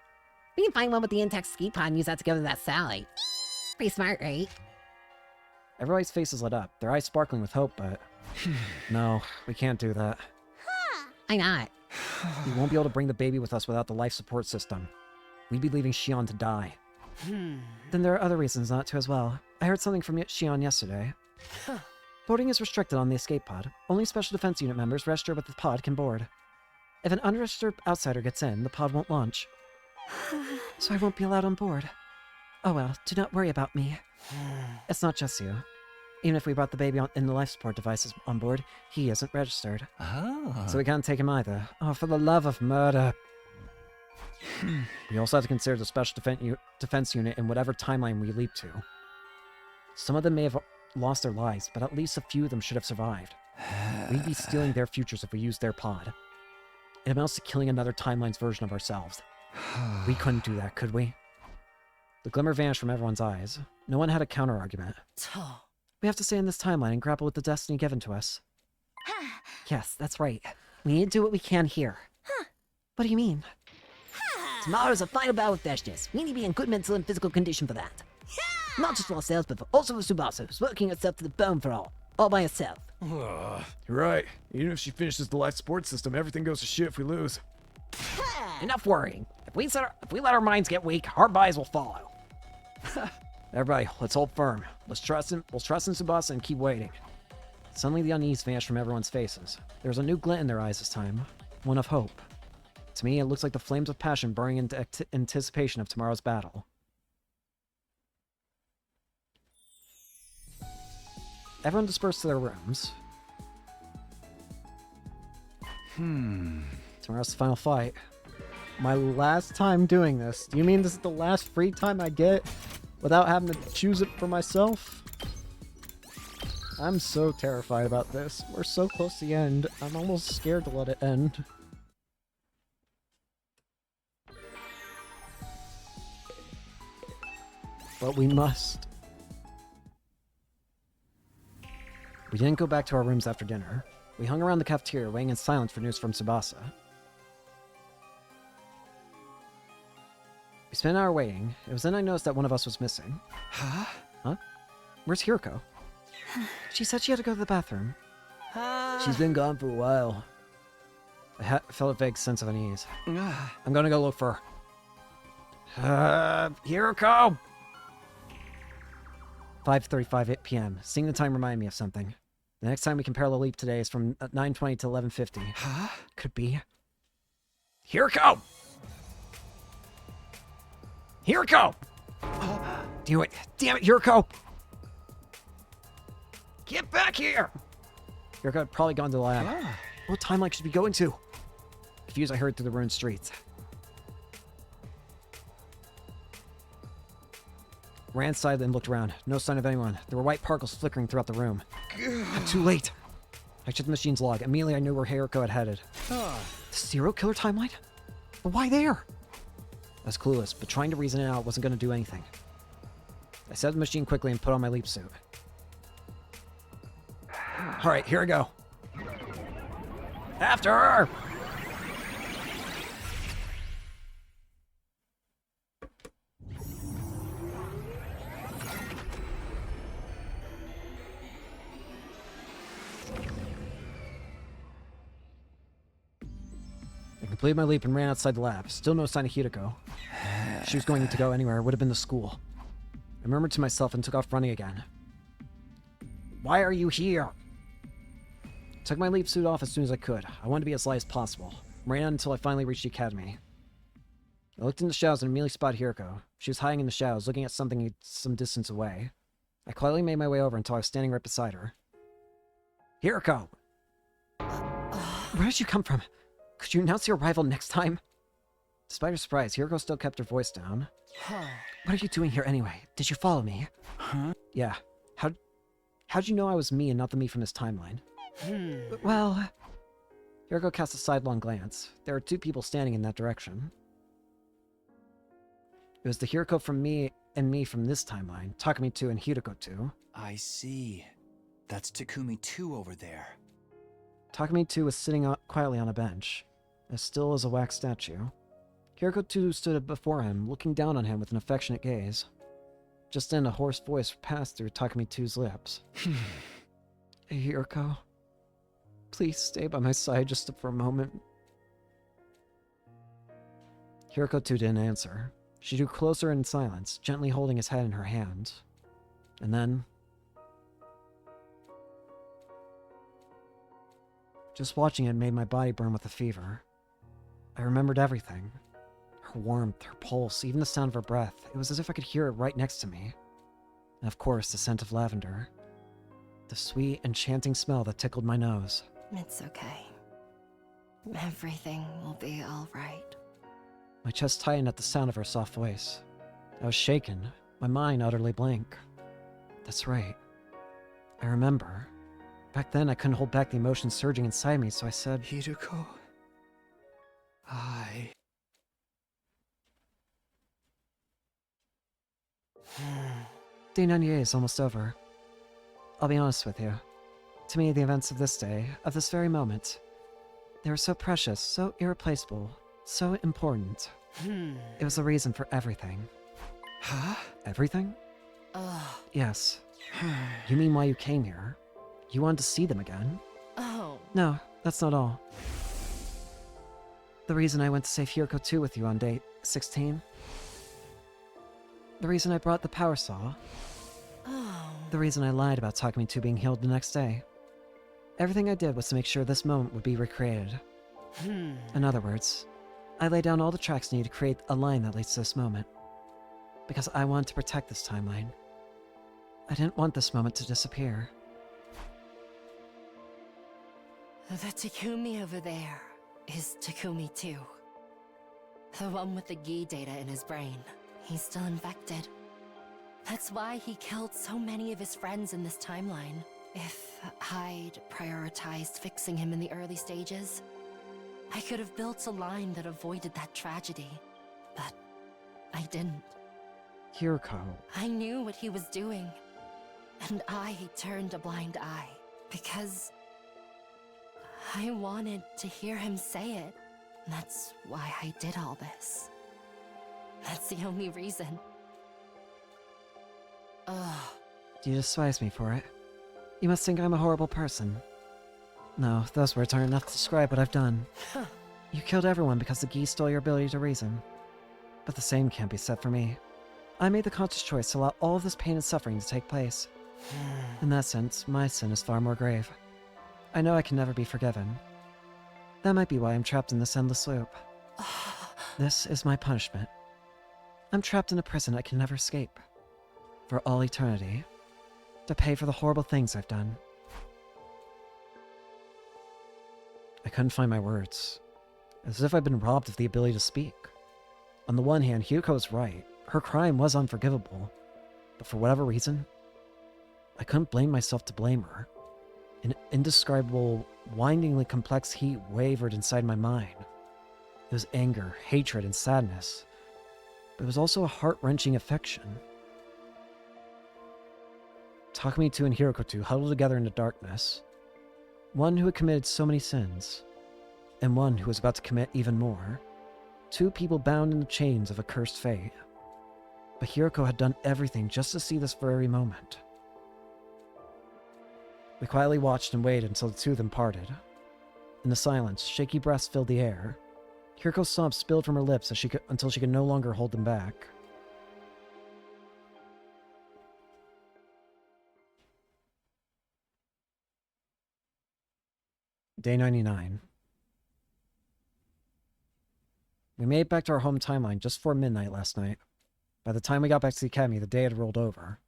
We can find one with the intact ski pod and use that to go to that satellite. Pretty smart, right? Everybody's faces lit up, their eyes sparkling with hope, but... No, we can't do that. Why not? We won't be able to bring the baby with us without the life support system. We'd be leaving Shion to die. Then there are other reasons not to as well. I heard something from Shion yesterday. Boarding is restricted on the escape pod. Only Special Defense Unit members registered with the pod can board. If an unregistered outsider gets in, the pod won't launch. So I won't be allowed on board. Oh well, do not worry about me. It's not just you. Even if we brought the baby in the life support devices on board, he isn't registered. So we can't take him either. Oh, for the love of murder. We also have to consider the Special Defense Unit in whatever timeline we leap to. Some of them may have lost their lives, but at least a few of them should have survived. We'd be stealing their futures if we used their pod. It amounts to killing another timeline's version of ourselves. We couldn't do that, could we? The glimmer vanished from everyone's eyes. No one had a counter-argument. We have to stay in this timeline and grapple with the destiny given to us. Yes, that's right. We need to do what we can here. What do you mean? Tomorrow's a final battle with Vashtis. We need to be in good mental and physical condition for that. Not just for ourselves, but also for Tsubasa, who's working herself to the bone for all by herself. You're right. Even if she finishes the life support system, everything goes to shit if we lose. Enough worrying. If we let our minds get weak, our bodies will follow. Everybody, let's hold firm. Let's trust in Tsubasa and keep waiting. Suddenly the unease vanished from everyone's faces. There was a new glint in their eyes this time. One of hope. To me, it looks like the flames of passion burning into anticipation of tomorrow's battle. Everyone dispersed to their rooms. Tomorrow's the final fight. My last time doing this. Do you mean this is the last free time I get without having to choose it for myself? I'm so terrified about this. We're so close to the end. I'm almost scared to let it end. But we must. We didn't go back to our rooms after dinner. We hung around the cafeteria, waiting in silence for news from Tsubasa. We spent an hour waiting. It was then I noticed that one of us was missing. Huh? Where's Hiroko? She said she had to go to the bathroom. She's been gone for a while. I felt a vague sense of unease. I'm gonna go look for her. Hiroko! 5:35 p.m. Seeing the time reminded me of something. The next time we can parallel leap today is from 9:20 to 11:50. Could be. Hiroko! Hiroko! Do it! Damn it, Hiroko! Get back here! Hiroko had probably gone to the lab. What timeline should we go into? Confused, I hurried through the ruined streets. Ran inside and looked around. No sign of anyone. There were white particles flickering throughout the room. I'm too late. I checked the machine's log. Immediately I knew where Hiroko had headed. The serial killer timeline? But why there? I was clueless, but trying to reason it out wasn't going to do anything. I set the machine quickly and put on my leap suit. Alright, here I go. After her! I completed my leap and ran outside the lab. Still no sign of Hiroko. If she was going to go anywhere, it would have been the school. I murmured to myself and took off running again. Why are you here? Took my leap suit off as soon as I could. I wanted to be as light as possible. Ran on until I finally reached the academy. I looked in the shadows and immediately spotted Hiroko. She was hiding in the shadows, looking at something some distance away. I quietly made my way over until I was standing right beside her. Hiroko! Where did you come from? Could you announce your arrival next time? Despite her surprise, Hiroko still kept her voice down. What are you doing here anyway? Did you follow me? Yeah. How'd you know I was me and not the me from this timeline? Well... Hiroko cast a sidelong glance. There were two people standing in that direction. It was the Hiroko from me and me from this timeline, Takumi 2 and Hiroko 2. I see. That's Takumi 2 over there. Takumi 2 was sitting quietly on a bench, as still as a wax statue. Hiroko 2 stood before him, looking down on him with an affectionate gaze. Just then, a hoarse voice passed through Takumi 2's lips. Hey, Hiroko. Please stay by my side just for a moment. Hiroko 2 didn't answer. She drew closer in silence, gently holding his head in her hand. And then... just watching it made my body burn with a fever. I remembered everything. Her warmth, her pulse, even the sound of her breath. It was as if I could hear it right next to me. And of course, the scent of lavender. The sweet, enchanting smell that tickled my nose. It's okay. Everything will be all right. My chest tightened at the sound of her soft voice. I was shaken, my mind utterly blank. That's right. I remember. Back then, I couldn't hold back the emotions surging inside me, so I said, Hiruko, Day 98 is almost over. I'll be honest with you. To me, the events of this day, of this very moment, they were so precious, so irreplaceable, so important. It was the reason for everything. Huh? Everything? Yes. You mean why you came here? You wanted to see them again? Oh. No, that's not all. The reason I went to save Hiroko 2 with you on day 16? The reason I brought the power saw? Oh. The reason I lied about Takumi 2 being healed the next day? Everything I did was to make sure this moment would be recreated. In other words, I laid down all the tracks needed to create a line that leads to this moment. Because I wanted to protect this timeline. I didn't want this moment to disappear. The Takumi over there is Takumi 2. The one with the Gi data in his brain. He's still infected. That's why he killed so many of his friends in this timeline. If I'd prioritized fixing him in the early stages, I could have built a line that avoided that tragedy. But I didn't. Hiroko. I knew what he was doing. And I turned a blind eye. Because I wanted to hear him say it. That's why I did all this. That's the only reason. Ugh. Do you despise me for it? You must think I'm a horrible person. No, those words aren't enough to describe what I've done. You killed everyone because the Gi stole your ability to reason. But the same can't be said for me. I made the conscious choice to allow all of this pain and suffering to take place. In that sense, my sin is far more grave. I know I can never be forgiven. That might be why I'm trapped in this endless loop. This is my punishment. I'm trapped in a prison I can never escape. For all eternity. To pay for the horrible things I've done. I couldn't find my words. As if I'd been robbed of the ability to speak. On the one hand, Hiroko was right. Her crime was unforgivable. But for whatever reason, I couldn't blame myself to blame her. An indescribable, windingly complex heat wavered inside my mind. It was anger, hatred, and sadness. But it was also a heart-wrenching affection. Takumi 2 and Hiroko 2 huddled together in the darkness. One who had committed so many sins, and one who was about to commit even more. Two people bound in the chains of a cursed fate. But Hiroko had done everything just to see this very moment. We quietly watched and waited until the two of them parted. In the silence, shaky breaths filled the air. Hiroko's sobs spilled from her lips until she could no longer hold them back. Day 99. We made it back to our home timeline just before midnight last night. By the time we got back to the academy, the day had rolled over.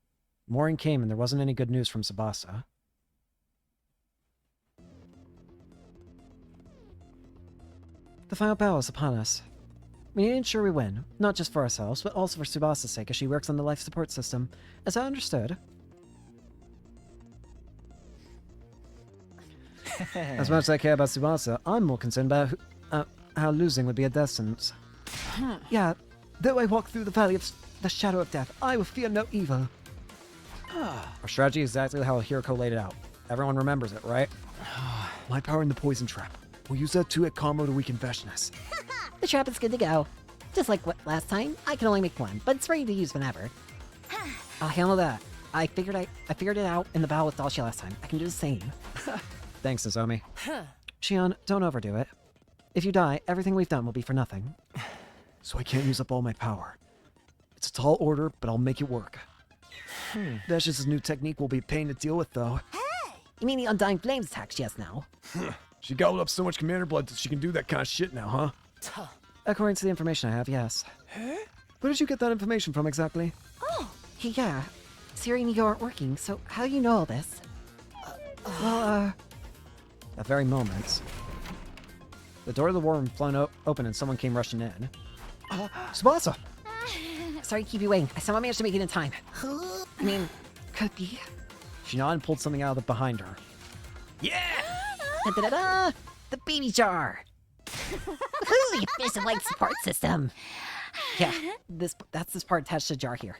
Morning came and there wasn't any good news from Tsubasa. The final battle is upon us. We need to ensure we win, not just for ourselves, but also for Tsubasa's sake as she works on the life support system, as I understood. As much as I care about Tsubasa, I'm more concerned about how losing would be a death sentence. Yeah, though I walk through the valley of the shadow of death, I will fear no evil. Our strategy is exactly how Hiroko laid it out. Everyone remembers it, right? My power in the poison trap. We'll use that too at combo to weaken Veshness. The trap is good to go. Just like what last time, I can only make one, but it's ready to use whenever. I'll handle that. I figured it out in the battle with Dalshi last time. I can do the same. Thanks, Nozomi. Shion, don't overdo it. If you die, everything we've done will be for nothing. So I can't use up all my power. It's a tall order, but I'll make it work. Veshness' new technique will be a pain to deal with, though. Hey! You mean the Undying Flames attack she has now? She gobbled up so much commander blood that she can do that kind of shit now, huh? According to the information I have, yes. Where did you get that information from exactly? Oh, yeah. Siri and Ego aren't working, so how do you know all this? That very moment, the door of the war room flown open and someone came rushing in. Tsubasa! Sorry to keep you waiting. I somehow managed to make it in time. I mean, could be. She nodded and pulled something out of behind her. Yeah! Da-da-da-da! The baby jar! Ooh, the efficient light support system! Yeah, that's this part attached to the jar here.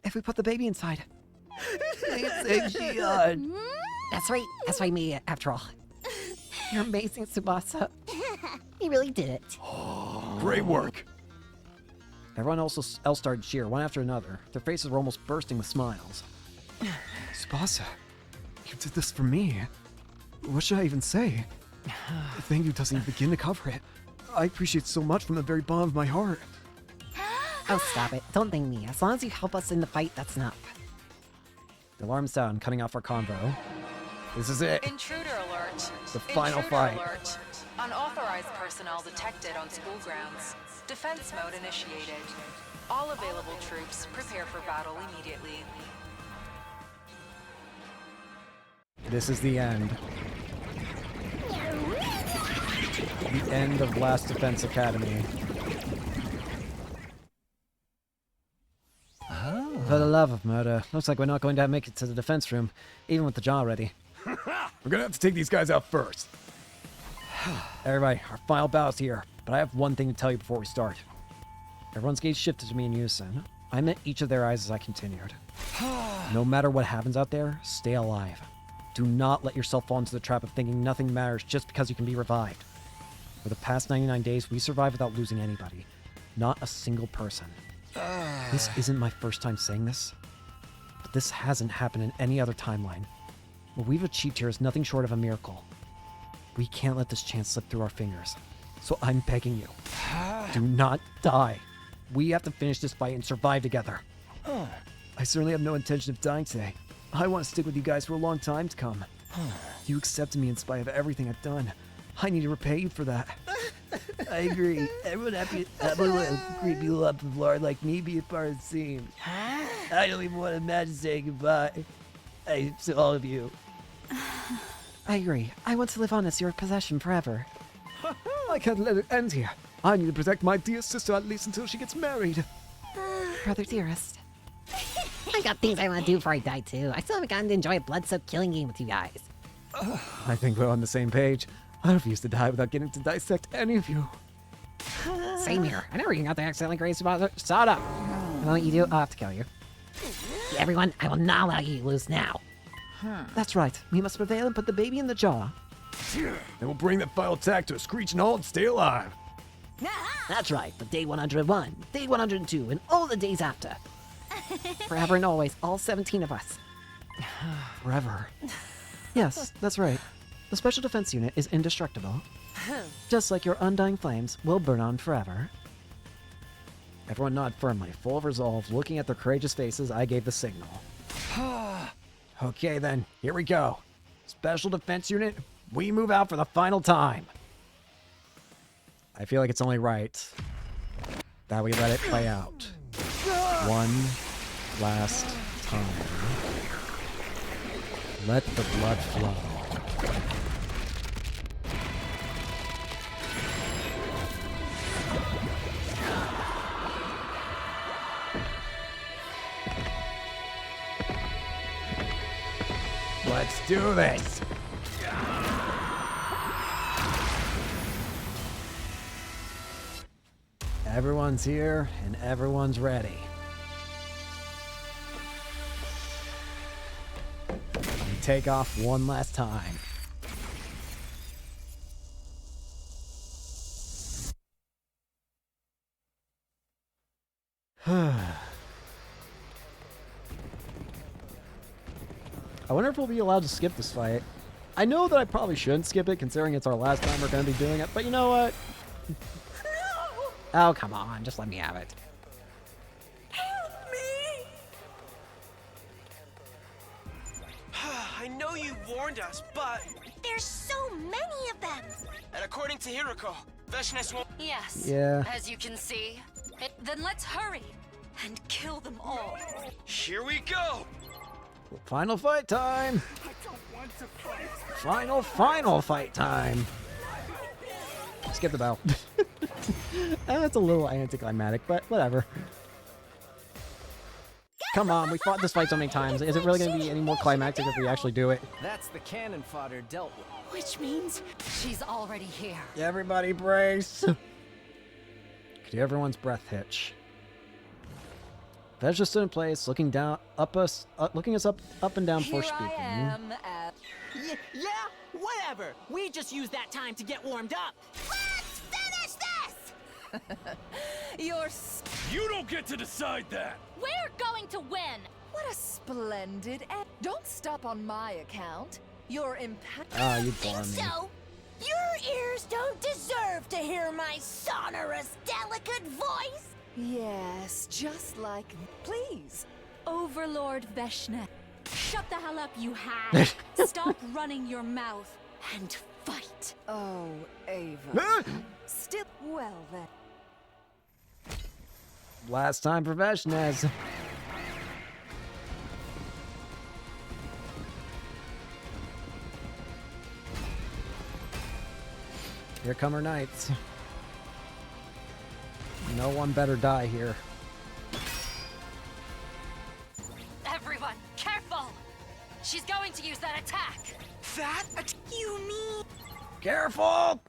If we put the baby inside. That's right, that's why I made it, after all. You're amazing, Tsubasa. You really did it. Great work. Everyone else started to cheer, one after another. Their faces were almost bursting with smiles. Tsubasa, you did this for me. What should I even say? Thank you doesn't even begin to cover it. I appreciate so much from the very bottom of my heart. Oh, stop it. Don't thank me. As long as you help us in the fight, that's enough. The alarm sound, cutting off our convo. This is it. Intruder alert. The final Intruder fight. Alert. Unauthorized personnel detected on school grounds. Defense mode initiated. All available troops prepare for battle immediately. This is the end. The end of Last Defense Academy. For the love of murder, looks like we're not going to make it to the defense room, even with the jaw ready. We're gonna have to take these guys out first. Everybody, our final battle's here, but I have one thing to tell you before we start. Everyone's gaze shifted to me in unison. I met each of their eyes as I continued. No matter what happens out there, stay alive. Do not let yourself fall into the trap of thinking nothing matters just because you can be revived. For the past 99 days, we survived without losing anybody. Not a single person. This isn't my first time saying this, but this hasn't happened in any other timeline. What we've achieved here is nothing short of a miracle. We can't let this chance slip through our fingers. So I'm begging you, do not die. We have to finish this fight and survive together. I certainly have no intention of dying today. I want to stick with you guys for a long time to come. You accepted me in spite of everything I've done. I need to repay you for that. I agree. Everyone happy with a creepy lump of lard like me be a part of the scene. I don't even want to imagine saying goodbye to all of you. I agree. I want to live on as your possession forever. I can't let it end here. I need to protect my dear sister at least until she gets married. Brother dearest. I got things I want to do before I die too. I still haven't gotten to enjoy a blood-soaked killing game with you guys. I think we're on the same page. I refuse to die without getting to dissect any of you. Same here. I never even got to accidentally graze about Shut up. And what you do, I'll have to kill you. Everyone, I will not allow you to lose now. That's right. We must prevail and put the baby in the jar. And we'll bring that final attack to a screeching halt and stay alive. That's right. But day 101, day 102, and all the days after. Forever and always, all 17 of us. Forever. Yes, that's right. The Special Defense Unit is indestructible. Just like your undying flames will burn on forever. Everyone nodded firmly, full of resolve. Looking at their courageous faces, I gave the signal. Okay then, here we go. Special Defense Unit, we move out for the final time. I feel like it's only right that we let it play out. One last time. Let the blood flow. Let's do this! Everyone's here and everyone's ready. We take off one last time. I wonder if we'll be allowed to skip this fight. I know that I probably shouldn't skip it, considering it's our last time we're going to be doing it, but you know what? Oh, come on. Just let me have it. Help me! I know you warned us, but... There's so many of them! And according to Hiroko, Veshness won't... Yes. Yeah. As you can see. Then let's hurry and kill them all. Here we go! Final fight time! I don't want to fight. Final fight time! Skip the bell. That's a little anticlimactic, but whatever. Come on, we fought this fight so many times. Is it really going to be any more climactic if we actually do it? That's the cannon fodder dealt with. Which means she's already here. Everybody brace. Could everyone's breath hitch. Vesh just stood in place, looking down, looking us up and down before speaking. Yeah, whatever. We just used that time to get warmed up. Let's finish this! You don't get to decide that! We're going to win! What a splendid end. Don't stop on my account. You're impeccable. Ah, you Think bore me. so? Your ears don't deserve to hear my sonorous, delicate voice! Yes, just like... Please. Overlord Veshna, shut the hell up, you hag! Stop running your mouth and fight! Oh, Ava. Still... Well, then. Last time for Veshnez. Here come her knights. No one better die here. Everyone, careful! She's going to use that attack. You mean... Careful!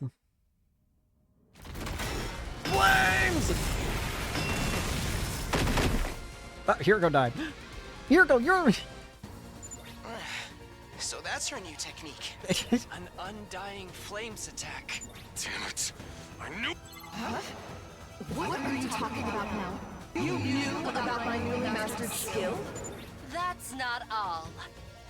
Flames! Hiro died. Hiro, you're... So that's her new technique. An undying flames attack. Damn it. I knew. Huh? What are you talking about now? You knew about my newly mastered skill? That's not all.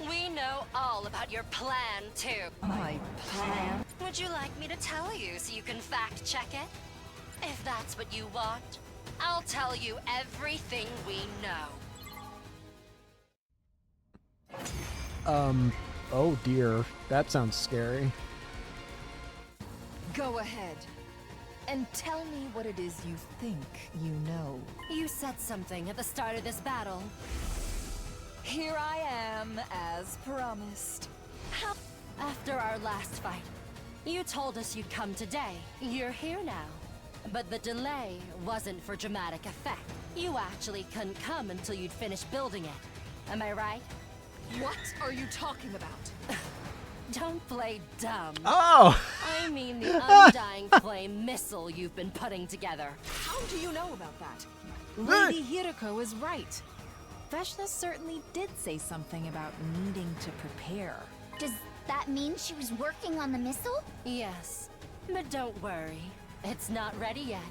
We know all about your plan, too. My plan? Would you like me to tell you so you can fact-check it? If that's what you want, I'll tell you everything we know. Oh dear. That sounds scary. Go ahead. And tell me what it is you think you know. You said something at the start of this battle. Here I am, as promised. After our last fight, you told us you'd come today. You're here now. But the delay wasn't for dramatic effect. You actually couldn't come until you'd finished building it. Am I right? What are you talking about? Don't play dumb. Oh! I mean the undying flame missile you've been putting together. How do you know about that? Lady Hiroko is right. Veshna certainly did say something about needing to prepare. Does that mean she was working on the missile? Yes, but don't worry. It's not ready yet.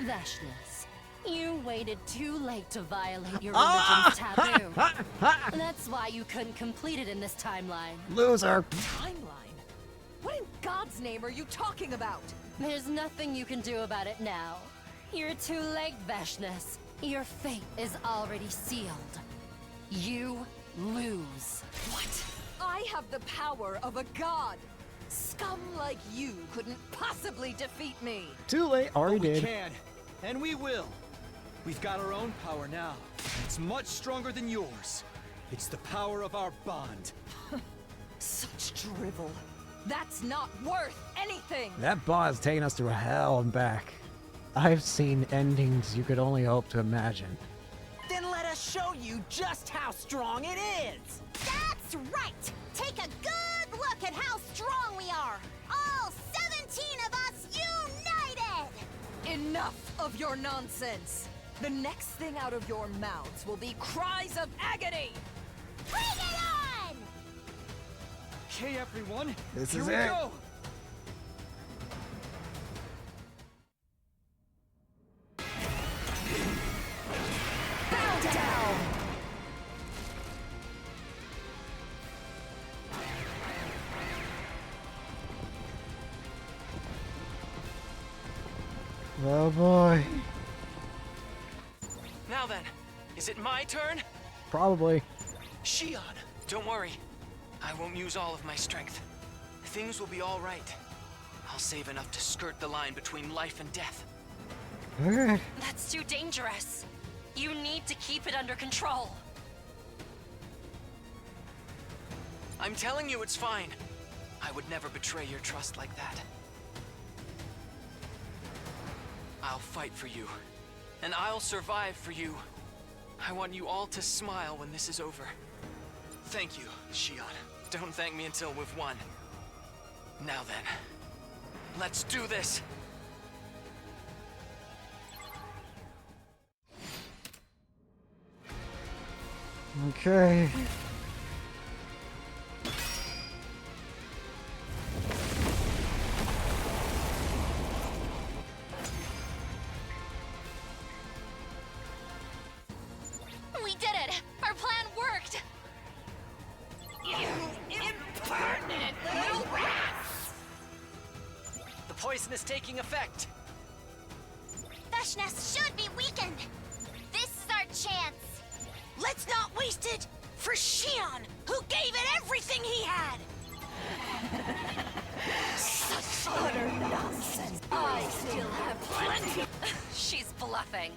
Veshness, you waited too late to violate your religion's taboo. That's why you couldn't complete it in this timeline. Loser. Timeline? What in God's name are you talking about? There's nothing you can do about it now. You're too late, Veshness. Your fate is already sealed. You lose. What? I have the power of a god. Scum like you couldn't possibly defeat me. Too late. Already We did. can, and we will. We've got our own power now. It's much stronger than yours. It's the power of our bond. Such drivel. That's not worth anything. That boss is taking us through hell and back. I've seen endings you could only hope to imagine. Then let us show you just how strong it is. That's right! Take a good look at how strong we are! All 17 of us united! Enough of your nonsense. The next thing out of your mouths will be cries of agony. Bring it on! Okay, everyone. This Here is we it. go. Bow down! Oh boy. Now then, is it my turn? Probably. Shion, don't worry. I won't use all of my strength. Things will be all right. I'll save enough to skirt the line between life and death. Okay. That's too dangerous. You need to keep it under control. I'm telling you it's fine. I would never betray your trust like that. I'll fight for you. And I'll survive for you. I want you all to smile when this is over. Thank you, Shion. Don't thank me until we've won. Now then, let's do this! Okay. We did it! Our plan worked! You impertinent little rats! The poison is taking effect! Veshness should be weakened! This is our chance! Let's not waste it for Shion, who gave it everything he had! Such utter nonsense. I still have plenty. She's bluffing.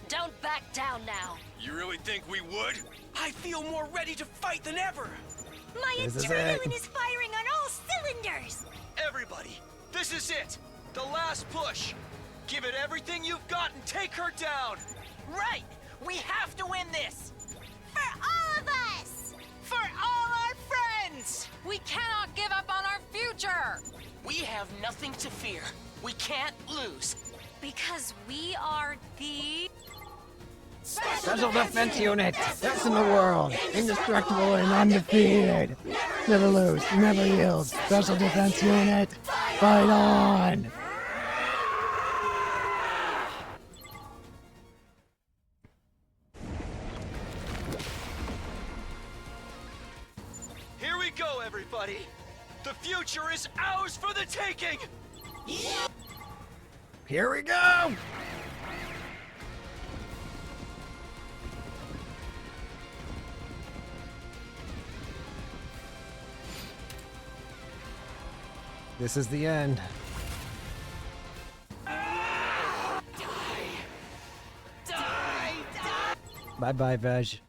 Don't back down now. You really think we would? I feel more ready to fight than ever! My This is adrenaline it. is firing on all cylinders! Everybody, this is it! The last push! Give it everything you've got and take her down! Right! We have to win this! For all of us! For all our friends! We cannot give up on our future! We have nothing to fear. We can't lose. Because we are the... Special Defense Unit! Best in the world! Indestructible and undefeated! Never lose, never yield! Special Defense Unit! Fight on! Here we go, everybody! The future is ours for the taking! Here we go! This is the end. Bye-bye, Veg.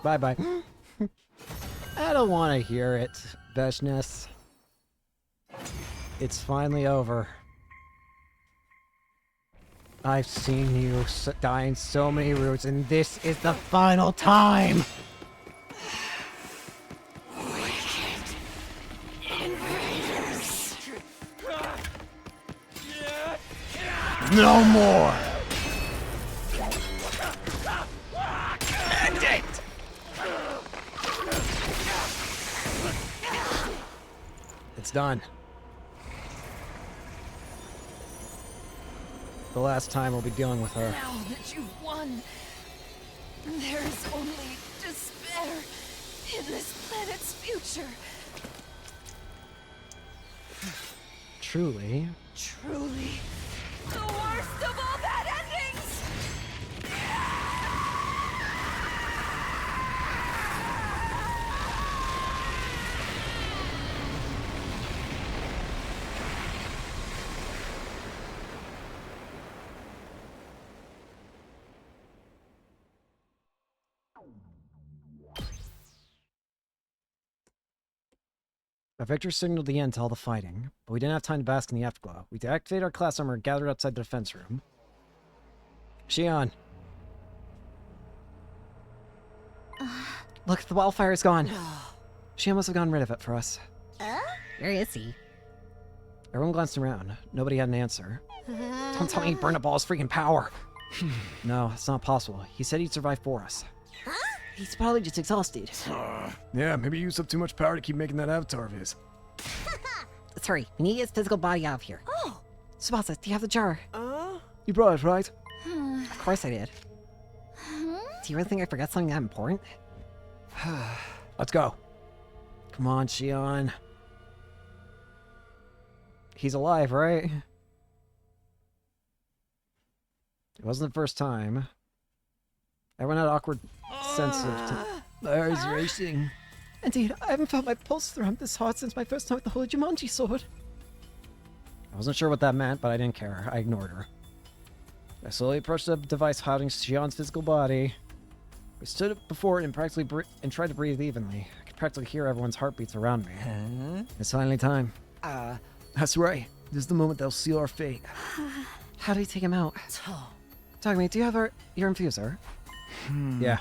Bye-bye. I don't want to hear it, Veshness. It's finally over. I've seen you die in so many routes, and this is the final time! No more! End it! It's done. The last time we'll be dealing with her. Now that you've won, there's only despair in this planet's future. Truly. Truly, the worst of all bad endings! Our victor signaled the end to all the fighting, but we didn't have time to bask in the afterglow. We deactivated our class armor and gathered outside the defense room. Shion. Look, the wildfire is gone. Shion must have gotten rid of it for us. Where is he? Everyone glanced around. Nobody had an answer. Don't tell me he burned up all his freaking power. No, it's not possible. He said he'd survive for us. He's probably just exhausted. Yeah, maybe he used up too much power to keep making that avatar of his. Let's hurry. We need to get his physical body out of here. Oh! Tsubasa, do you have the jar? You brought it, right? Of course I did. Do you really think I forgot something that important? Let's go. Come on, Shion. He's alive, right? It wasn't the first time. Everyone had an awkward sense of... My heart is racing. Indeed, I haven't felt my pulse throb this hot since my first time with the Holy Jumanji sword. I wasn't sure what that meant, but I didn't care. I ignored her. I slowly approached the device housing Shion's physical body. We stood up before it and tried to breathe evenly. I could practically hear everyone's heartbeats around me. It's finally time. That's right. This is the moment that'll seal our fate. How do we take him out? Takumi, do you have your infuser? Yeah.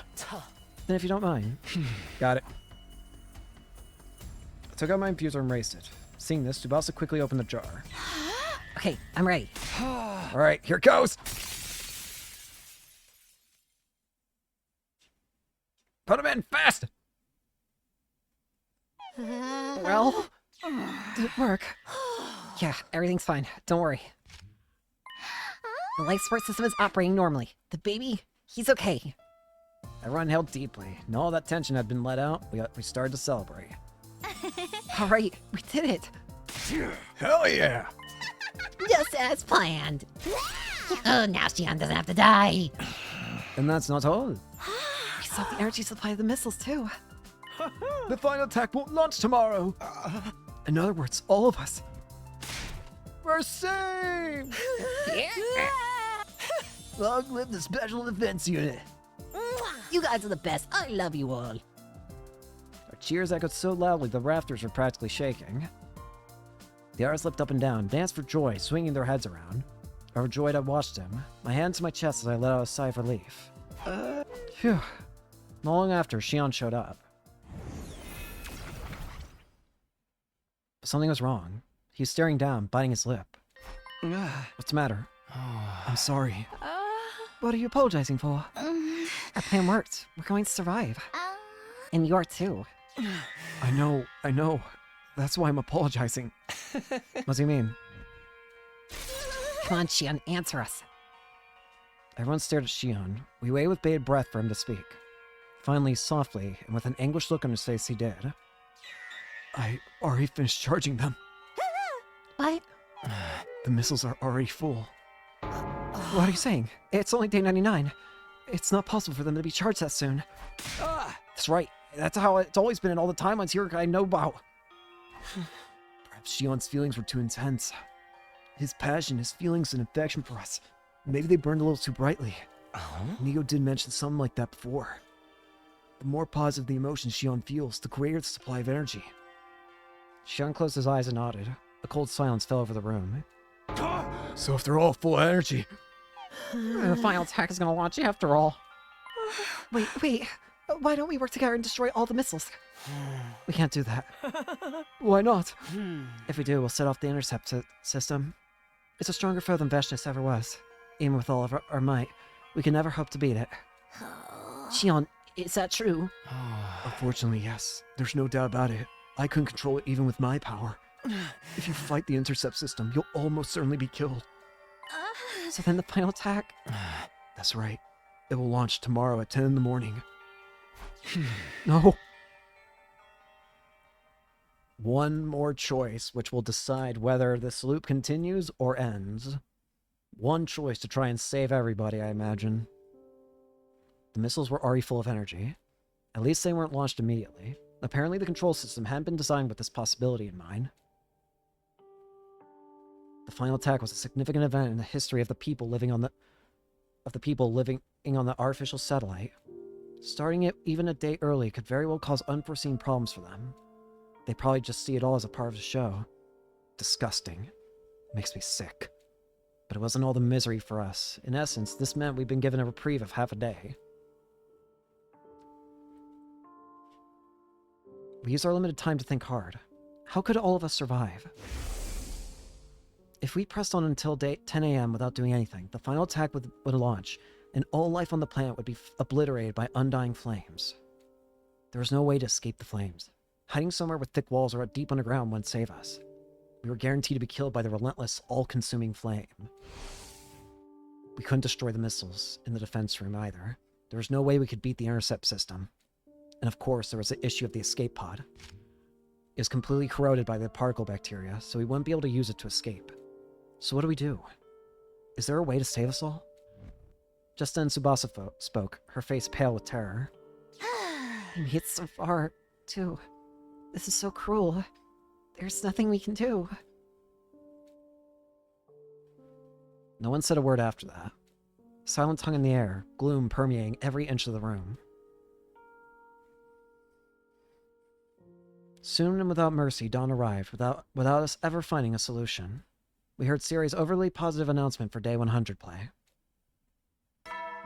Then if you don't mind. Got it. I took out my infuser and raised it. Seeing this, Tsubasa quickly opened the jar. Okay, I'm ready. Alright, here it goes! Put him in, fast! Well, did it work? Yeah, everything's fine. Don't worry. The life support system is operating normally. The baby, he's okay. Everyone held deeply, and all that tension had been let out. We started to celebrate. All right, we did it. Hell yeah! Just as planned. Oh, now Xion doesn't have to die. And that's not all. We stopped the energy supply of the missiles, too. The final attack won't launch tomorrow. In other words, all of us. We're saved! Long live the Special Defense Unit. You guys are the best. I love you all. Our cheers echoed so loudly the rafters were practically shaking. The others leapt up and down, danced for joy, swinging their heads around. Overjoyed, I watched him, my hand to my chest as I let out a sigh of relief. Phew. Not long after, Xion showed up. But something was wrong. He was staring down, biting his lip. What's the matter? I'm sorry. What are you apologizing for? Our plan worked. We're going to survive. And you are too. I know. That's why I'm apologizing. What does he mean? Come on, Xion, answer us. Everyone stared at Xion. We waited with bated breath for him to speak. Finally, softly, and with an anguished look on his face, he did. I already finished charging them. What? The missiles are already full. What are you saying? It's only day 99. It's not possible for them to be charged that soon. That's right. That's how it's always been in all the timelines here I know about. Perhaps Xion's feelings were too intense. His passion, his feelings, and affection for us. Maybe they burned a little too brightly. Nigo did mention something like that before. The more positive the emotions Xion feels, the greater the supply of energy. Xion closed his eyes and nodded. A cold silence fell over the room. So if they're all full of energy... The final attack is going to launch after all. Wait. Why don't we work together and destroy all the missiles? We can't do that. Why not? If we do, we'll set off the intercept system. It's a stronger foe than Veshnis ever was. Even with all of our might, we can never hope to beat it. Xion, is that true? Unfortunately, yes. There's no doubt about it. I couldn't control it even with my power. If you fight the intercept system, you'll almost certainly be killed. So then the final attack? That's right. It will launch tomorrow at 10 in the morning. No. One more choice, which will decide whether this loop continues or ends. One choice to try and save everybody, I imagine. The missiles were already full of energy. At least they weren't launched immediately. Apparently the control system hadn't been designed with this possibility in mind. The final attack was a significant event in the history of the people living on the artificial satellite. Starting it even a day early could very well cause unforeseen problems for them. They probably just see it all as a part of the show. Disgusting. Makes me sick. But it wasn't all the misery for us. In essence, this meant we'd been given a reprieve of half a day. We used our limited time to think hard. How could all of us survive? If we pressed on until 10 a.m. without doing anything, the final attack would launch, and all life on the planet would be obliterated by undying flames. There was no way to escape the flames. Hiding somewhere with thick walls or deep underground wouldn't save us. We were guaranteed to be killed by the relentless, all-consuming flame. We couldn't destroy the missiles in the defense room either. There was no way we could beat the intercept system. And of course, there was the issue of the escape pod. It was completely corroded by the particle bacteria, so we wouldn't be able to use it to escape. So what do we do? Is there a way to save us all? Just then Tsubasa spoke, her face pale with terror. We made it so far, too. This is so cruel. There's nothing we can do. No one said a word after that. Silence hung in the air, gloom permeating every inch of the room. Soon and without mercy, dawn arrived, without us ever finding a solution. We heard Siri's overly positive announcement for Day 100 play.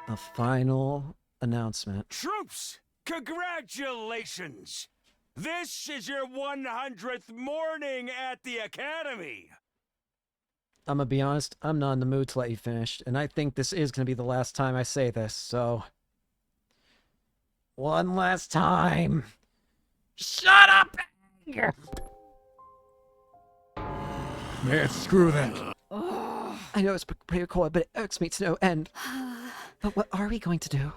The final announcement. Troops, congratulations! This is your 100th morning at the Academy! I'm gonna be honest, I'm not in the mood to let you finish, and I think this is gonna be the last time I say this, so... One last time! Shut up! Man, screw that. I know it's pretty cold, but it irks me to no end. But what are we going to do?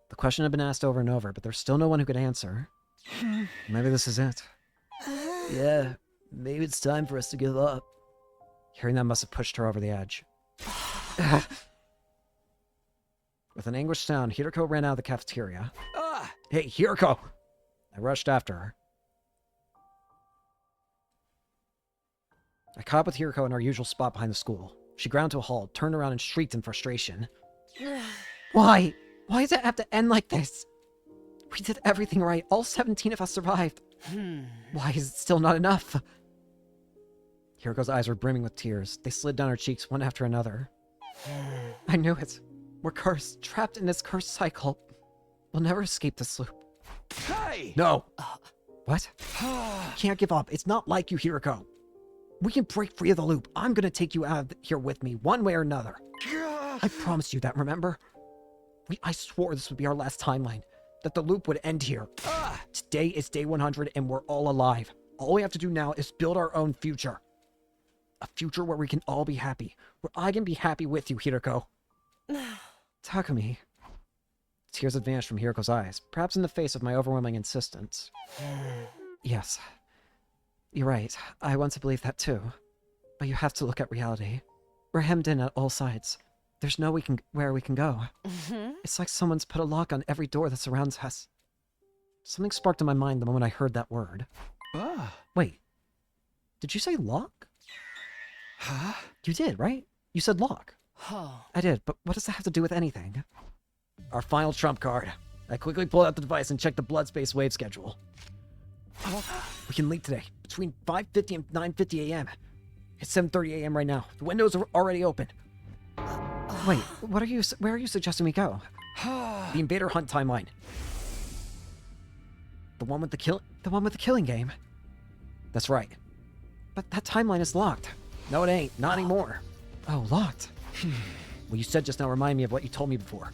The question had been asked over and over, but there's still no one who could answer. Maybe this is it. Yeah, maybe it's time for us to give up. Hearing that must have pushed her over the edge. With an anguished sound, Hiroko ran out of the cafeteria. Hey, Hiroko! I rushed after her. I caught up with Hiroko in our usual spot behind the school. She ground to a halt, turned around, and shrieked in frustration. Why? Why does it have to end like this? We did everything right. All 17 of us survived. Why is it still not enough? Hiroko's eyes were brimming with tears. They slid down her cheeks one after another. I knew it. We're cursed, trapped in this cursed cycle. We'll never escape this loop. Hey! No! What? Can't give up. It's not like you, Hiroko. We can break free of the loop. I'm gonna take you out of here with me, one way or another. I promised you that, remember? I swore this would be our last timeline. That the loop would end here. Today is day 100 and we're all alive. All we have to do now is build our own future. A future where we can all be happy. Where I can be happy with you, Hiroko. Takumi. Tears had vanished from Hiroko's eyes, perhaps in the face of my overwhelming insistence. Yes. You're right. I want to believe that too. But you have to look at reality. We're hemmed in at all sides. There's where we can go. It's like someone's put a lock on every door that surrounds us. Something sparked in my mind the moment I heard that word. Wait. Did you say lock? Huh? You did, right? You said lock. I did, but what does that have to do with anything? Our final trump card. I quickly pulled out the device and checked the blood space wave schedule. We can leave today, between 5:50 and 9:50 a.m. It's 7:30 a.m. right now. The windows are already open. Wait, where are you suggesting we go? The Invader Hunt timeline. The one with the killing game. That's right. But that timeline is locked. No, it ain't. Not anymore. Oh, locked. Well, you said just now remind me of what you told me before.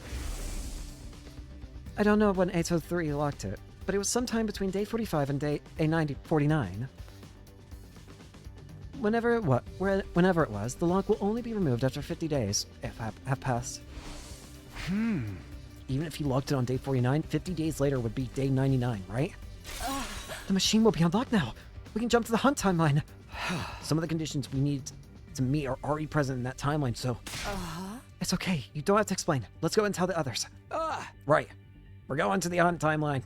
I don't know when 803 locked it, but it was sometime between day 45 and day 49. Whenever it was, the lock will only be removed after 50 days, if have passed. Even if you locked it on day 49, 50 days later would be day 99, right? The machine will be unlocked now. We can jump to the hunt timeline. Some of the conditions we need to meet are already present in that timeline, so... It's okay. You don't have to explain. Let's go and tell the others. Right. We're going to the hunt timeline.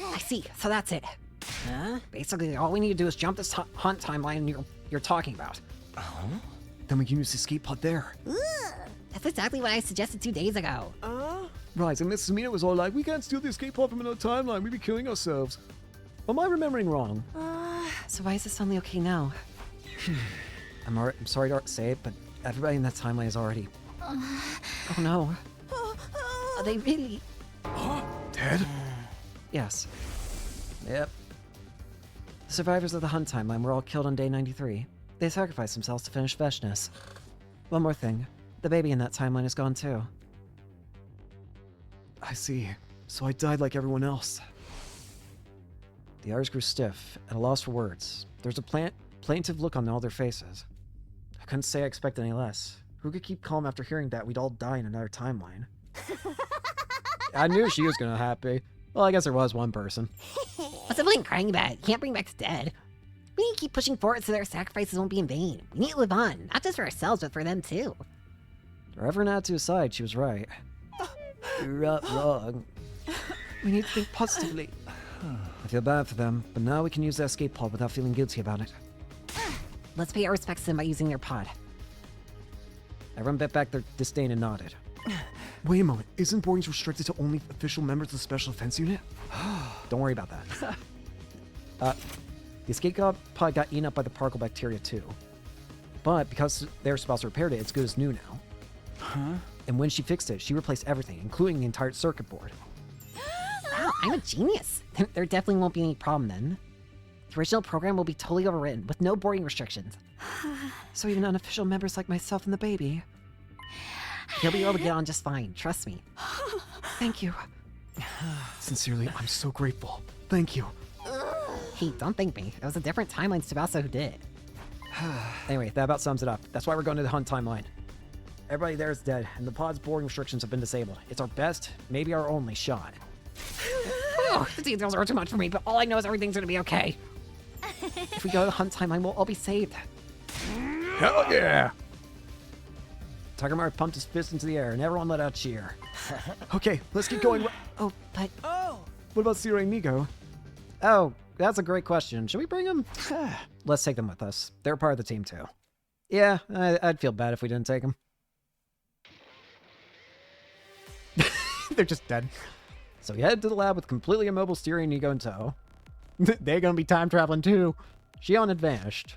I see. So that's it. Basically, all we need to do is jump this hunt timeline you're talking about. Then we can use the escape pod there. That's exactly what I suggested 2 days ago. Right, and Mrs. Mina was all like, we can't steal the escape pod from another timeline. We'd be killing ourselves. Am I remembering wrong? So why is this suddenly okay now? I'm sorry to say it, but everybody in that timeline is already... Oh no. Are they really... Dead? Yes. Yep. The survivors of the hunt timeline were all killed on day 93. They sacrificed themselves to finish Veshnis. One more thing. The baby in that timeline is gone too. I see. So I died like everyone else. The others grew stiff, at a loss for words. There's a plaintive look on all their faces. I couldn't say I expected any less. Who could keep calm after hearing that we'd all die in another timeline? I knew she was gonna happy. Well, I guess there was one person. What's the point crying about? You can't bring back the dead. We need to keep pushing forward so their sacrifices won't be in vain. We need to live on, not just for ourselves, but for them too. Reverend had to aside, she was right. You're not wrong. We need to think positively. I feel bad for them, but now we can use the escape pod without feeling guilty about it. Let's pay our respects to them by using their pod. Everyone bit back their disdain and nodded. Wait a moment, isn't boardings restricted to only official members of the Special Defense Unit? Don't worry about that. The escape pod got eaten up by the particle bacteria too. But because their spouse repaired it, it's good as new now. Huh? And when she fixed it, she replaced everything, including the entire circuit board. Wow, I'm a genius. There definitely won't be any problem then. The original program will be totally overwritten, with no boarding restrictions. So even unofficial members like myself and the baby. He'll be able to get on just fine, trust me. Thank you. Sincerely, I'm so grateful. Thank you. Hey, don't thank me. It was a different timeline Tsubasa who did it. Anyway, that about sums it up. That's why we're going to the hunt timeline. Everybody there is dead, and the pod's boarding restrictions have been disabled. It's our best, maybe our only shot. The details are too much for me, but all I know is everything's gonna be okay. If we go to the hunt timeline, we'll all be saved. Hell yeah! Tiger Mark pumped his fist into the air, and everyone let out a cheer. Okay, let's get going. Oh, but... Oh! What about Sierra and Nigo? Oh, that's a great question. Should we bring them? Let's take them with us. They're part of the team, too. Yeah, I'd feel bad if we didn't take them. They're just dead. So we head to the lab with completely immobile Styria and Nigo in tow. They're gonna be time traveling too. Shion had vanished.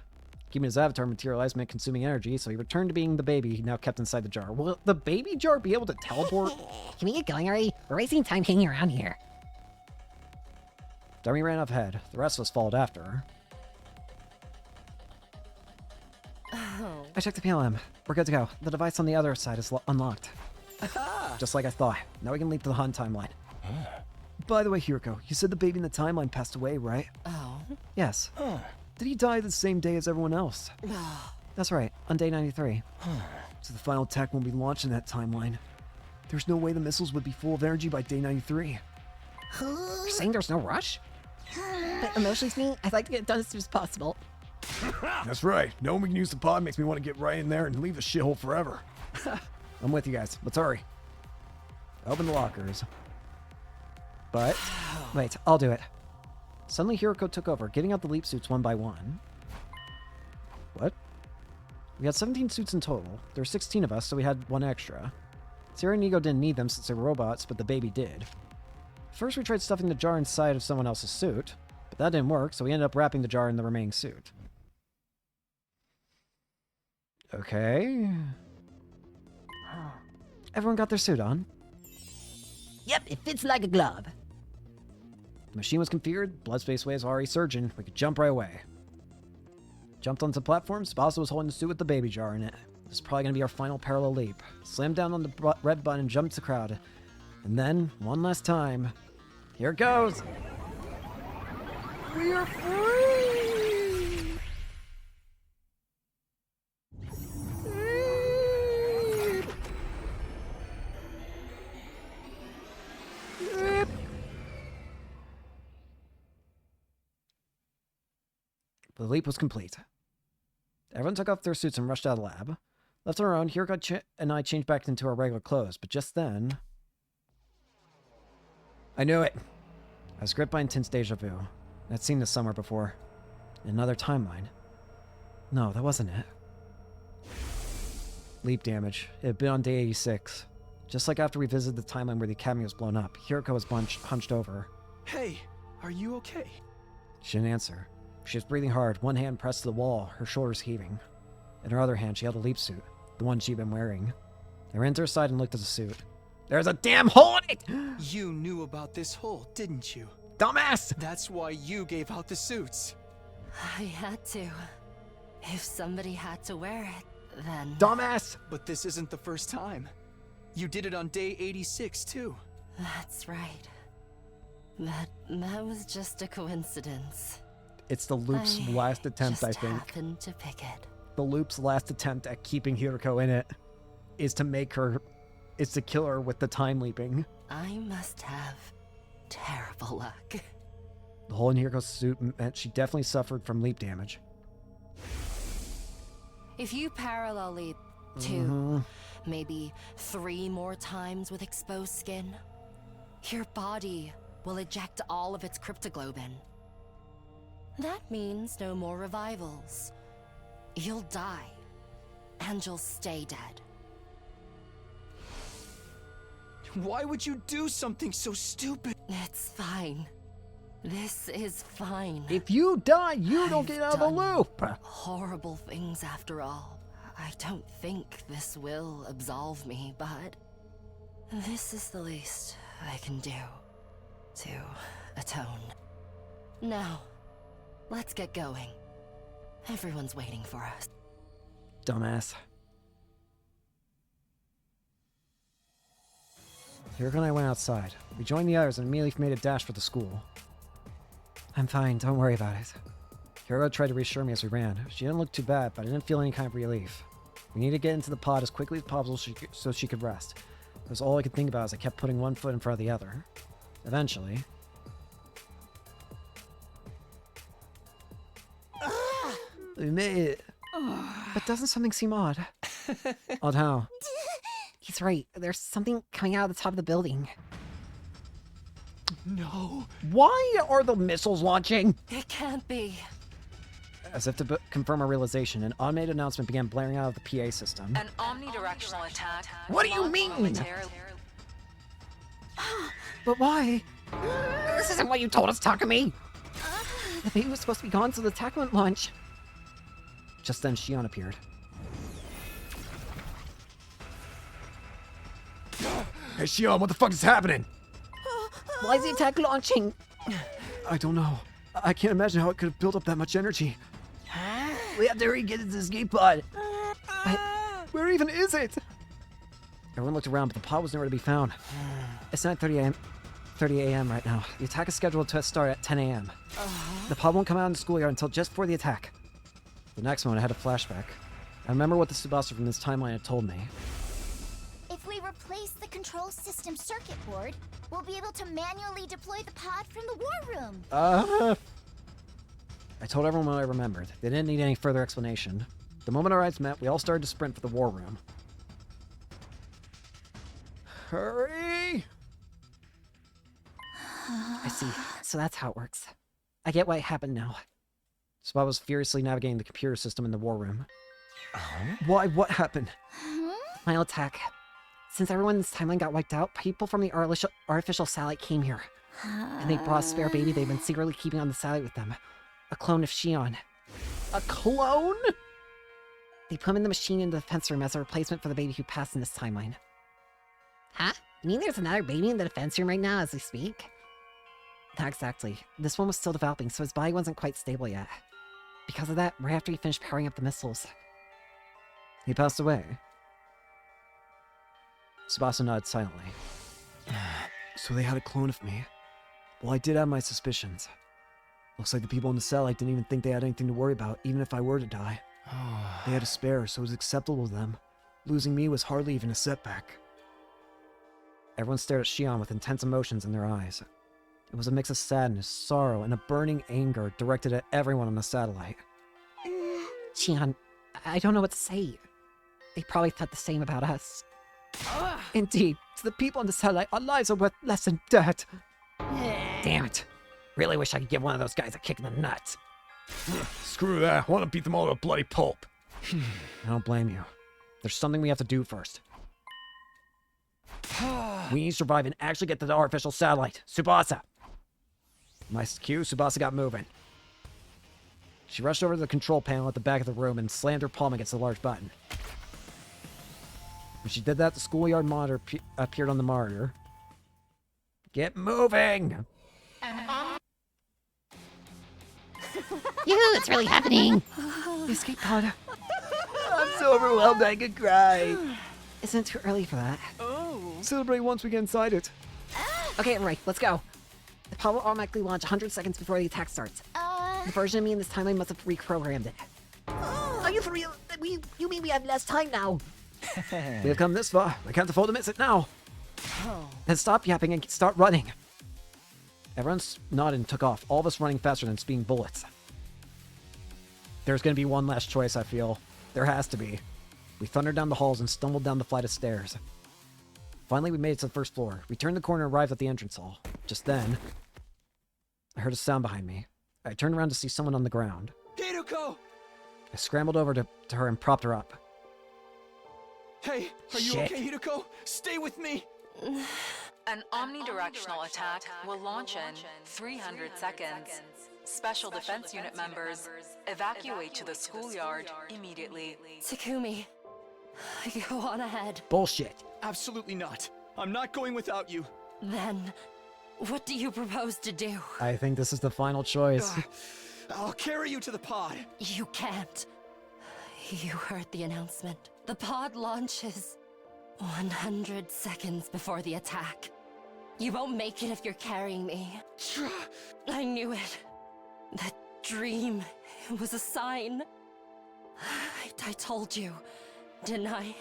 Keeping his avatar materialized meant consuming energy, so he returned to being the baby he now kept inside the jar. Will the baby jar be able to teleport? Can we get going already? We're wasting time hanging around here. Dummy ran off ahead. The rest of us followed after her. I checked the PLM. We're good to go. The device on the other side is unlocked. Just like I thought. Now we can leap to the hunt timeline. By the way, Hiroko, you said the baby in the timeline passed away, right? Oh. Yes. Did he die the same day as everyone else? That's right, on day 93. So the final attack won't be launched in that timeline. There's no way the missiles would be full of energy by day 93. You're saying there's no rush? But emotionally speaking, I'd like to get it done as soon as possible. That's right. Knowing we can use the pod makes me want to get right in there and leave the shithole forever. I'm with you guys. Let's hurry. Open the lockers. But, wait, I'll do it. Suddenly Hiroko took over, getting out the leap suits one by one. What? We had 17 suits in total. There were 16 of us, so we had one extra. Sierra and Nigo didn't need them since they were robots, but the baby did. First we tried stuffing the jar inside of someone else's suit, but that didn't work, so we ended up wrapping the jar in the remaining suit. Okay. Everyone got their suit on? Yep, it fits like a glove. The machine was configured, blood space waves already surging, we could jump right away. Jumped onto the platform, Tsubasa was holding the suit with the baby jar in it. This is probably going to be our final parallel leap. Slammed down on the red button and jumped the crowd. And then, one last time, here it goes! We are free! The leap was complete. Everyone took off their suits and rushed out of the lab. Left on our own, Hiroko and I changed back into our regular clothes, but just then... I knew it! I was gripped by intense deja vu. I'd seen this somewhere before. In another timeline. No, that wasn't it. Leap damage. It had been on day 86. Just like after we visited the timeline where the academy was blown up, Hiroko was hunched over. Hey, are you okay? She didn't answer. She was breathing hard, one hand pressed to the wall, her shoulders heaving. In her other hand, she held a leap suit, the one she'd been wearing. I ran to her side and looked at the suit. There's a damn hole in it! You knew about this hole, didn't you? Dumbass! That's why you gave out the suits. I had to. If somebody had to wear it, then... Dumbass! But this isn't the first time. You did it on day 86, too. That's right. That was just a coincidence. It's the loop's last attempt, I think. Happened to pick it. The loop's last attempt at keeping Hiroko in it is to make her... is to kill her with the time leaping. I must have terrible luck. The hole in Hiroko's suit meant she definitely suffered from leap damage. If you parallel leap 2, maybe 3 more times with exposed skin, your body will eject all of its cryptoglobin. That means no more revivals. You'll die, and you'll stay dead. Why would you do something so stupid? It's fine. This is fine. If you die, you don't get out of the loop. Horrible things after all. I don't think this will absolve me, but this is the least I can do to atone. Now, let's get going. Everyone's waiting for us. Dumbass. Hiro and I went outside. We joined the others and immediately made a dash for the school. I'm fine, don't worry about it. Hiro tried to reassure me as we ran. She didn't look too bad, but I didn't feel any kind of relief. We needed to get into the pod as quickly as possible so she could rest. That was all I could think about as I kept putting one foot in front of the other. Eventually... We made it. But doesn't something seem odd? Odd how? He's right. There's something coming out of the top of the building. No. Why are the missiles launching? It can't be. As if to confirm our realization, an automated announcement began blaring out of the PA system. An omnidirectional attack. What do you mean? But why? This isn't what you told us, Takumi! The baby was supposed to be gone, so the attack wouldn't launch. Just then, Shion appeared. Hey, Shion, what the fuck is happening? Why is the attack launching? I don't know. I can't imagine how it could have built up that much energy. We have to hurry and get into the escape pod. But where even is it? Everyone looked around, but the pod was nowhere to be found. It's 9:30 a.m. right now. The attack is scheduled to start at 10 a.m. The pod won't come out in the schoolyard until just before the attack. The next moment, I had a flashback. I remember what the Tsubasa from this timeline had told me. If we replace the control system circuit board, we'll be able to manually deploy the pod from the war room. I told everyone what I remembered. They didn't need any further explanation. The moment our eyes met, we all started to sprint for the war room. Hurry! I see. So that's how it works. I get what happened now. Spot was furiously navigating the computer system in the war room. Why? What happened? Final attack. Since everyone in this timeline got wiped out, people from the artificial satellite came here. And they brought a spare baby they've been secretly keeping on the satellite with them. A clone of Shion. A clone? They put him in the machine in the defense room as a replacement for the baby who passed in this timeline. Huh? You mean there's another baby in the defense room right now as we speak? Not exactly. This one was still developing, so his body wasn't quite stable yet. Because of that, right after he finished powering up the missiles. He passed away. Tsubasa nodded silently. So they had a clone of me. Well, I did have my suspicions. Looks like the people in the satellite didn't even think they had anything to worry about, even if I were to die. They had a spare, so it was acceptable to them. Losing me was hardly even a setback. Everyone stared at Shion with intense emotions in their eyes. It was a mix of sadness, sorrow, and a burning anger directed at everyone on the satellite. Shion, I don't know what to say. They probably thought the same about us. Indeed, to the people on the satellite, our lives are worth less than dirt. Damn it. Really wish I could give one of those guys a kick in the nuts. Screw that. I want to beat them all to a bloody pulp. I don't blame you. There's something we have to do first. We need to survive and actually get to the artificial satellite. Tsubasa! My cue, Tsubasa got moving. She rushed over to the control panel at the back of the room and slammed her palm against the large button. When she did that, the schoolyard monitor appeared on the monitor. Get moving! It's really happening! The escape pod. I'm so overwhelmed I could cry. Isn't it too early for that? Celebrate once we get inside it. Okay, right, let's go. The pod will automatically launch 100 seconds before the attack starts. The version of me in this timeline must have reprogrammed it. Are you for real? You mean we have less time now? We've come this far. We can't afford to miss it now. Then stop yapping and start running. Everyone nodded and took off, all of us running faster than speeding bullets. There's going to be one last choice, I feel. There has to be. We thundered down the halls and stumbled down the flight of stairs. Finally, we made it to the first floor. We turned the corner and arrived at the entrance hall. Just then, I heard a sound behind me. I turned around to see someone on the ground. Hiruko! I scrambled over to her and propped her up. Hey, are you okay, Hiruko? Stay with me! An omnidirectional attack will launch in 300 seconds. Special Defense Unit members, evacuate to the schoolyard immediately. Takumi, go on ahead. Bullshit. Absolutely not. I'm not going without you. Then, what do you propose to do? I think this is the final choice. I'll carry you to the pod. You can't. You heard the announcement. The pod launches 100 seconds before the attack. You won't make it if you're carrying me. I knew it. That dream, it was a sign. I told you, didn't I?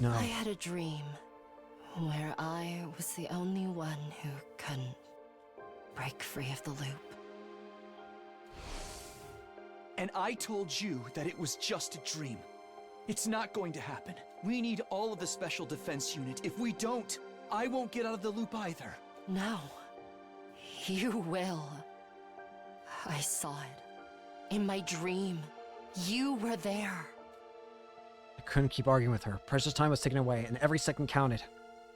No. I had a dream where I was the only one who couldn't break free of the loop. And I told you that it was just a dream. It's not going to happen. We need all of the Special Defense Unit. If we don't, I won't get out of the loop either. No. You will. I saw it. In my dream. You were there. I couldn't keep arguing with her. Precious time was ticking away, and every second counted.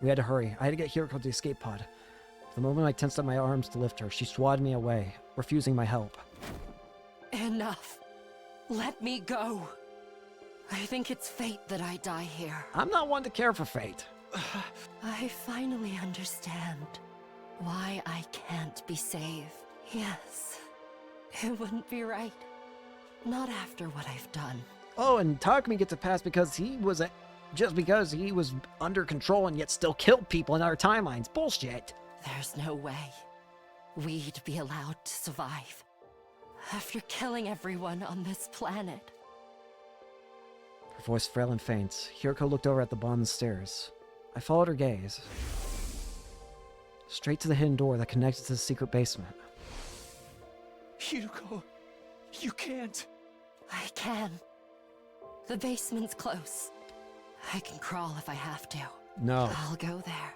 We had to hurry. I had to get Hiroko to the escape pod. The moment I tensed up my arms to lift her, she swatted me away, refusing my help. Enough. Let me go. I think it's fate that I die here. I'm not one to care for fate. I finally understand why I can't be saved. Yes, it wouldn't be right. Not after what I've done. Oh, and Takumi gets a pass because just because he was under control and yet still killed people in our timelines. Bullshit. There's no way we'd be allowed to survive after killing everyone on this planet. Her voice frail and faint. Hiroko looked over at the bottom of the stairs. I followed her gaze. Straight to the hidden door that connected to the secret basement. Hiroko, you can't. I can. The basement's close. I can crawl if I have to. No. I'll go there.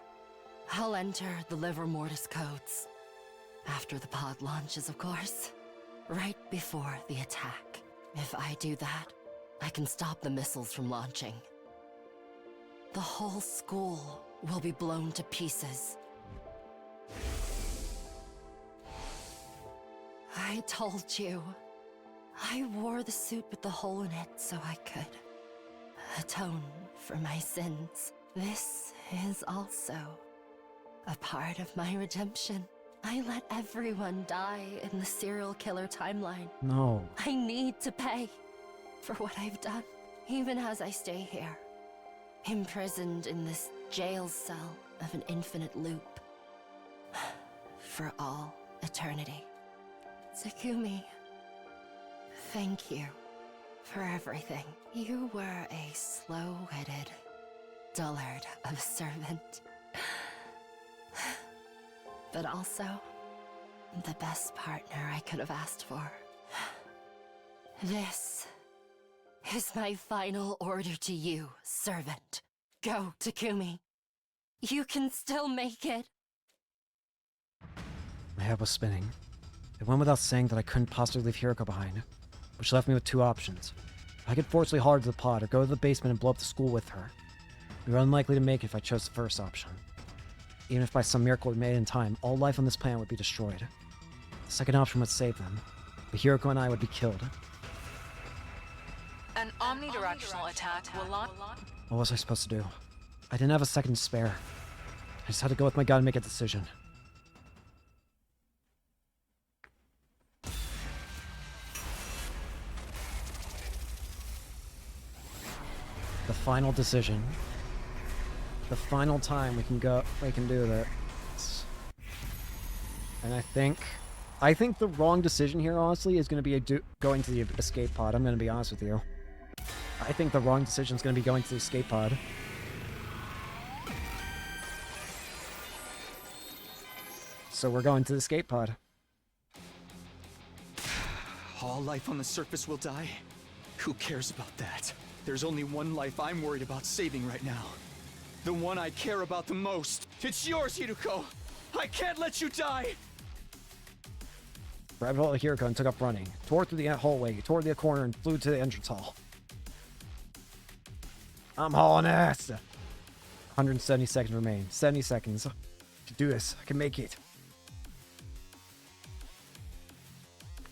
I'll enter the liver mortis codes. After the pod launches, of course. Right before the attack. If I do that, I can stop the missiles from launching. The whole school will be blown to pieces. I told you. I wore the suit with the hole in it so I could atone for my sins. This is also a part of my redemption. I let everyone die in the serial killer timeline. No. I need to pay for what I've done, even as I stay here, imprisoned in this jail cell of an infinite loop, for all eternity. Takumi, thank you for everything. You were a slow-witted dullard of a servant, but also the best partner I could have asked for. This is my final order to you, servant. Go, Takumi. You can still make it. My head was spinning. It went without saying that I couldn't possibly leave Hiroko behind, which left me with two options. I could forcibly haul her to the pod or go to the basement and blow up the school with her. We were unlikely to make it if I chose the first option. Even if by some miracle we made it in time, all life on this planet would be destroyed. The second option would save them, but Hiroko and I would be killed. An omnidirectional attack will launch. What was I supposed to do? I didn't have a second to spare. I just had to go with my gut and make a decision. The final decision. The final time we can do this. And I think the wrong decision here, honestly, is going to be going to the escape pod. I'm going to be honest with you. I think the wrong decision is going to be going to the escape pod. So we're going to the escape pod. All life on the surface will die? Who cares about that? There's only one life I'm worried about saving right now. The one I care about the most. It's yours, Hiroko! I can't let you die! Grabbed hold of Hiroko and took up running. Tore through the hallway, toward the corner, and flew to the entrance hall. I'm hauling ass! 170 seconds remain. 70 seconds. I can do this. I can make it.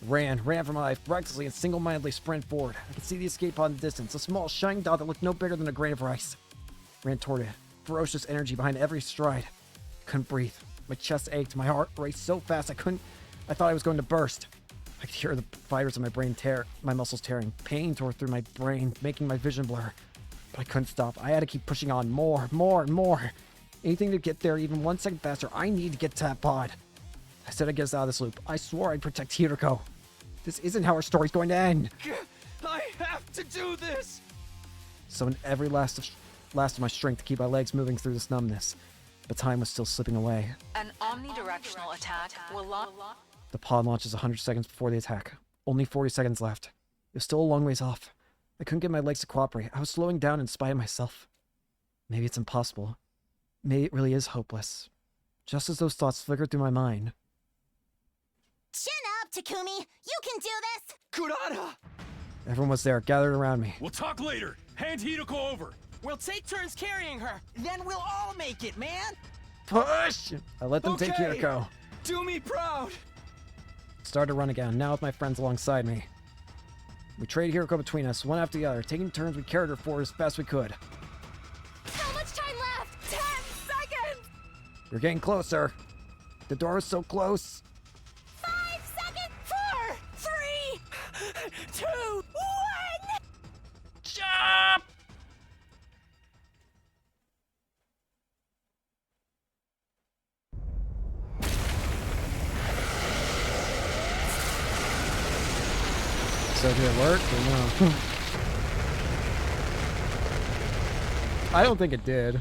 Ran for my life, recklessly and single-mindedly sprint forward. I could see the escape pod in the distance, a small, shining dot that looked no bigger than a grain of rice. Ran toward it, ferocious energy behind every stride. Couldn't breathe. My chest ached, my heart raced so fast I thought I was going to burst. I could hear the fibers of my brain tear, my muscles tearing. Pain tore through my brain, making my vision blur. But I couldn't stop. I had to keep pushing on more. Anything to get there even 1 second faster. I need to get to that pod. I said I'd get us out of this loop. I swore I'd protect Hiroko. This isn't how our story's going to end. I have to do this! So in every last of my strength to keep my legs moving through this numbness. But time was still slipping away. An omnidirectional attack will launch. The pod launches 100 seconds before the attack. Only 40 seconds left. It was still a long ways off. I couldn't get my legs to cooperate. I was slowing down in spite of myself. Maybe it's impossible. Maybe it really is hopeless. Just as those thoughts flickered through my mind. Chin up, Takumi! You can do this! Kurata! Everyone was there, gathered around me. We'll talk later. Hand Hideko over. We'll take turns carrying her. Then we'll all make it, man. Push! I let them take Okay. Hiroko. Do me proud! Started to run again, now with my friends alongside me. We traded Hiroko between us, one after the other, taking turns we carried her forward as fast as we could. How much time left? 10 seconds! We're getting closer. The door was so close. 5 seconds! 4, 3, 2, 1! Jump! So did it work or no? I don't think it did.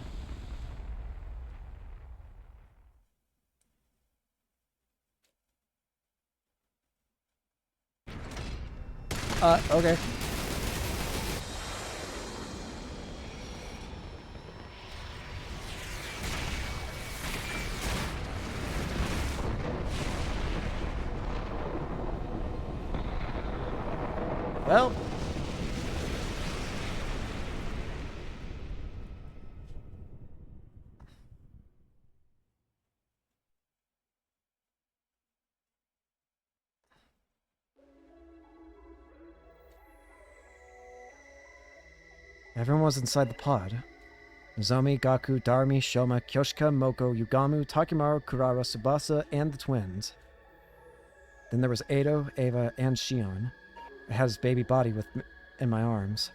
Okay. Well. Everyone was inside the pod. Nozomi, Gaku, Darumi, Shoma, Kyoshika, Moko, Yugamu, Takimaru, Kurara, Tsubasa, and the twins. Then there was Edo, Eva, and Shion. I had his baby body in my arms.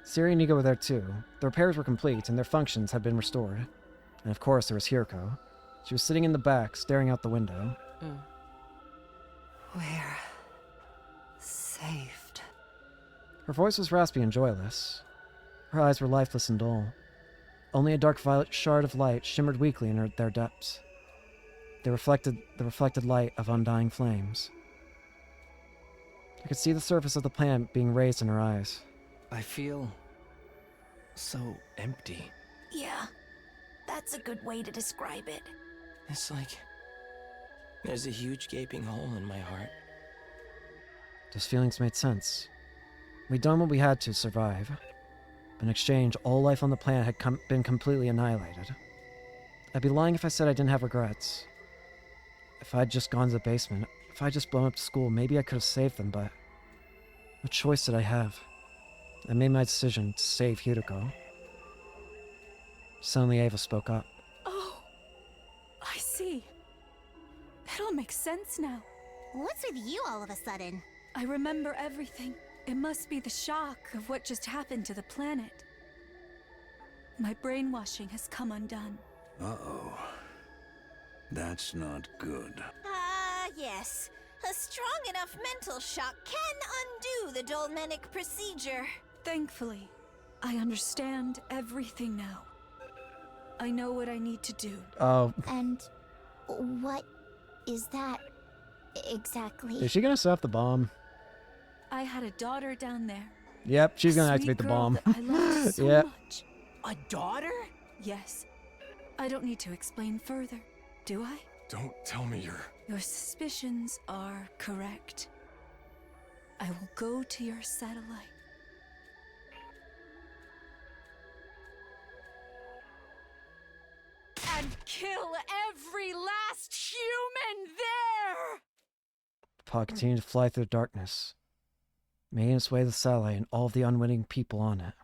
Siri and Nigo were there too. The repairs were complete, and their functions had been restored. And of course, there was Hiroko. She was sitting in the back, staring out the window. We're saved. Her voice was raspy and joyless. Her eyes were lifeless and dull. Only a dark violet shard of light shimmered weakly in their depths. They reflected the reflected light of undying flames. I could see the surface of the planet being raised in her eyes. I feel so empty. Yeah, that's a good way to describe it. It's like there's a huge gaping hole in my heart. Those feelings made sense. We'd done what we had to survive. But in exchange, all life on the planet had been completely annihilated. I'd be lying if I said I didn't have regrets. If I'd just gone to the basement, if I'd just blown up the school, maybe I could have saved them, but what choice did I have? I made my decision to save Hiroko. Suddenly Ava spoke up. Oh, I see. It all makes sense now. What's with you all of a sudden? I remember everything. It must be the shock of what just happened to the planet. My brainwashing has come undone. Uh-oh. That's not good. Yes. A strong enough mental shock can undo the dolmenic procedure. Thankfully, I understand everything now. I know what I need to do. Oh. And what is that exactly? Is she gonna set off the bomb? I had a daughter down there. Yep, she's gonna Sweet activate the girl bomb. that I loved so Yep. much. A daughter? Yes. I don't need to explain further, do I? Don't tell me you're... Your suspicions are correct. I will go to your satellite. And kill every last human there! The pod continued to fly through the darkness, making its way to the satellite and all of the unwitting people on it.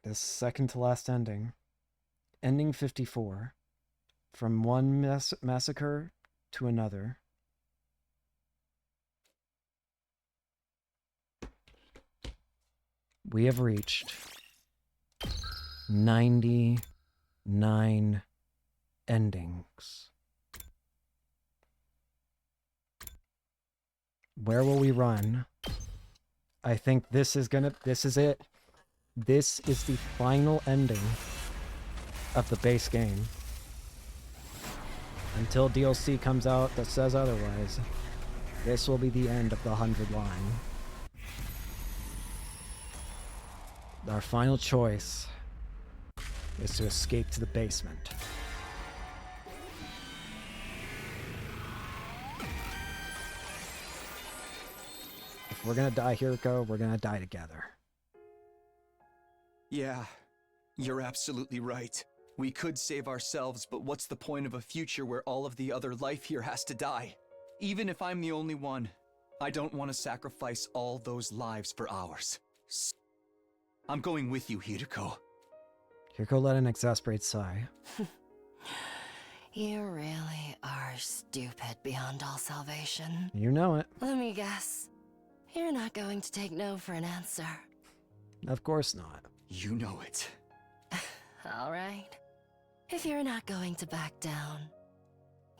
This second to last ending. Ending 54. From one massacre to another. We have reached 99 endings. Where will we run? I think this is it. This is the final ending of the base game. Until DLC comes out that says otherwise, this will be the end of the 100 line. Our final choice is to escape to the basement. If we're gonna die, Hiroko, we're gonna die together. Yeah, you're absolutely right. We could save ourselves, but what's the point of a future where all of the other life here has to die? Even if I'm the only one, I don't want to sacrifice all those lives for ours. I'm going with you, Hiroko. Hiroko let an exasperated sigh. You really are stupid beyond all salvation. You know it. Let me guess. You're not going to take no for an answer. Of course not. You know it. All right. If you're not going to back down,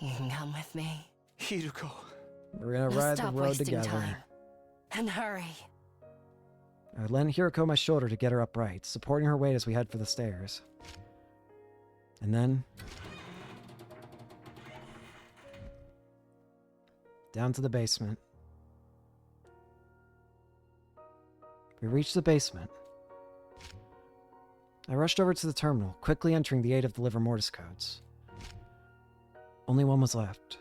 you can come with me. Hiroko. We're gonna Now ride stop the road wasting together. time. And hurry. I lend Hiroko my shoulder to get her upright, supporting her weight as we head for the stairs. And then... down to the basement. We reached the basement. I rushed over to the terminal, quickly entering the 8 of the liver mortis codes. Only one was left.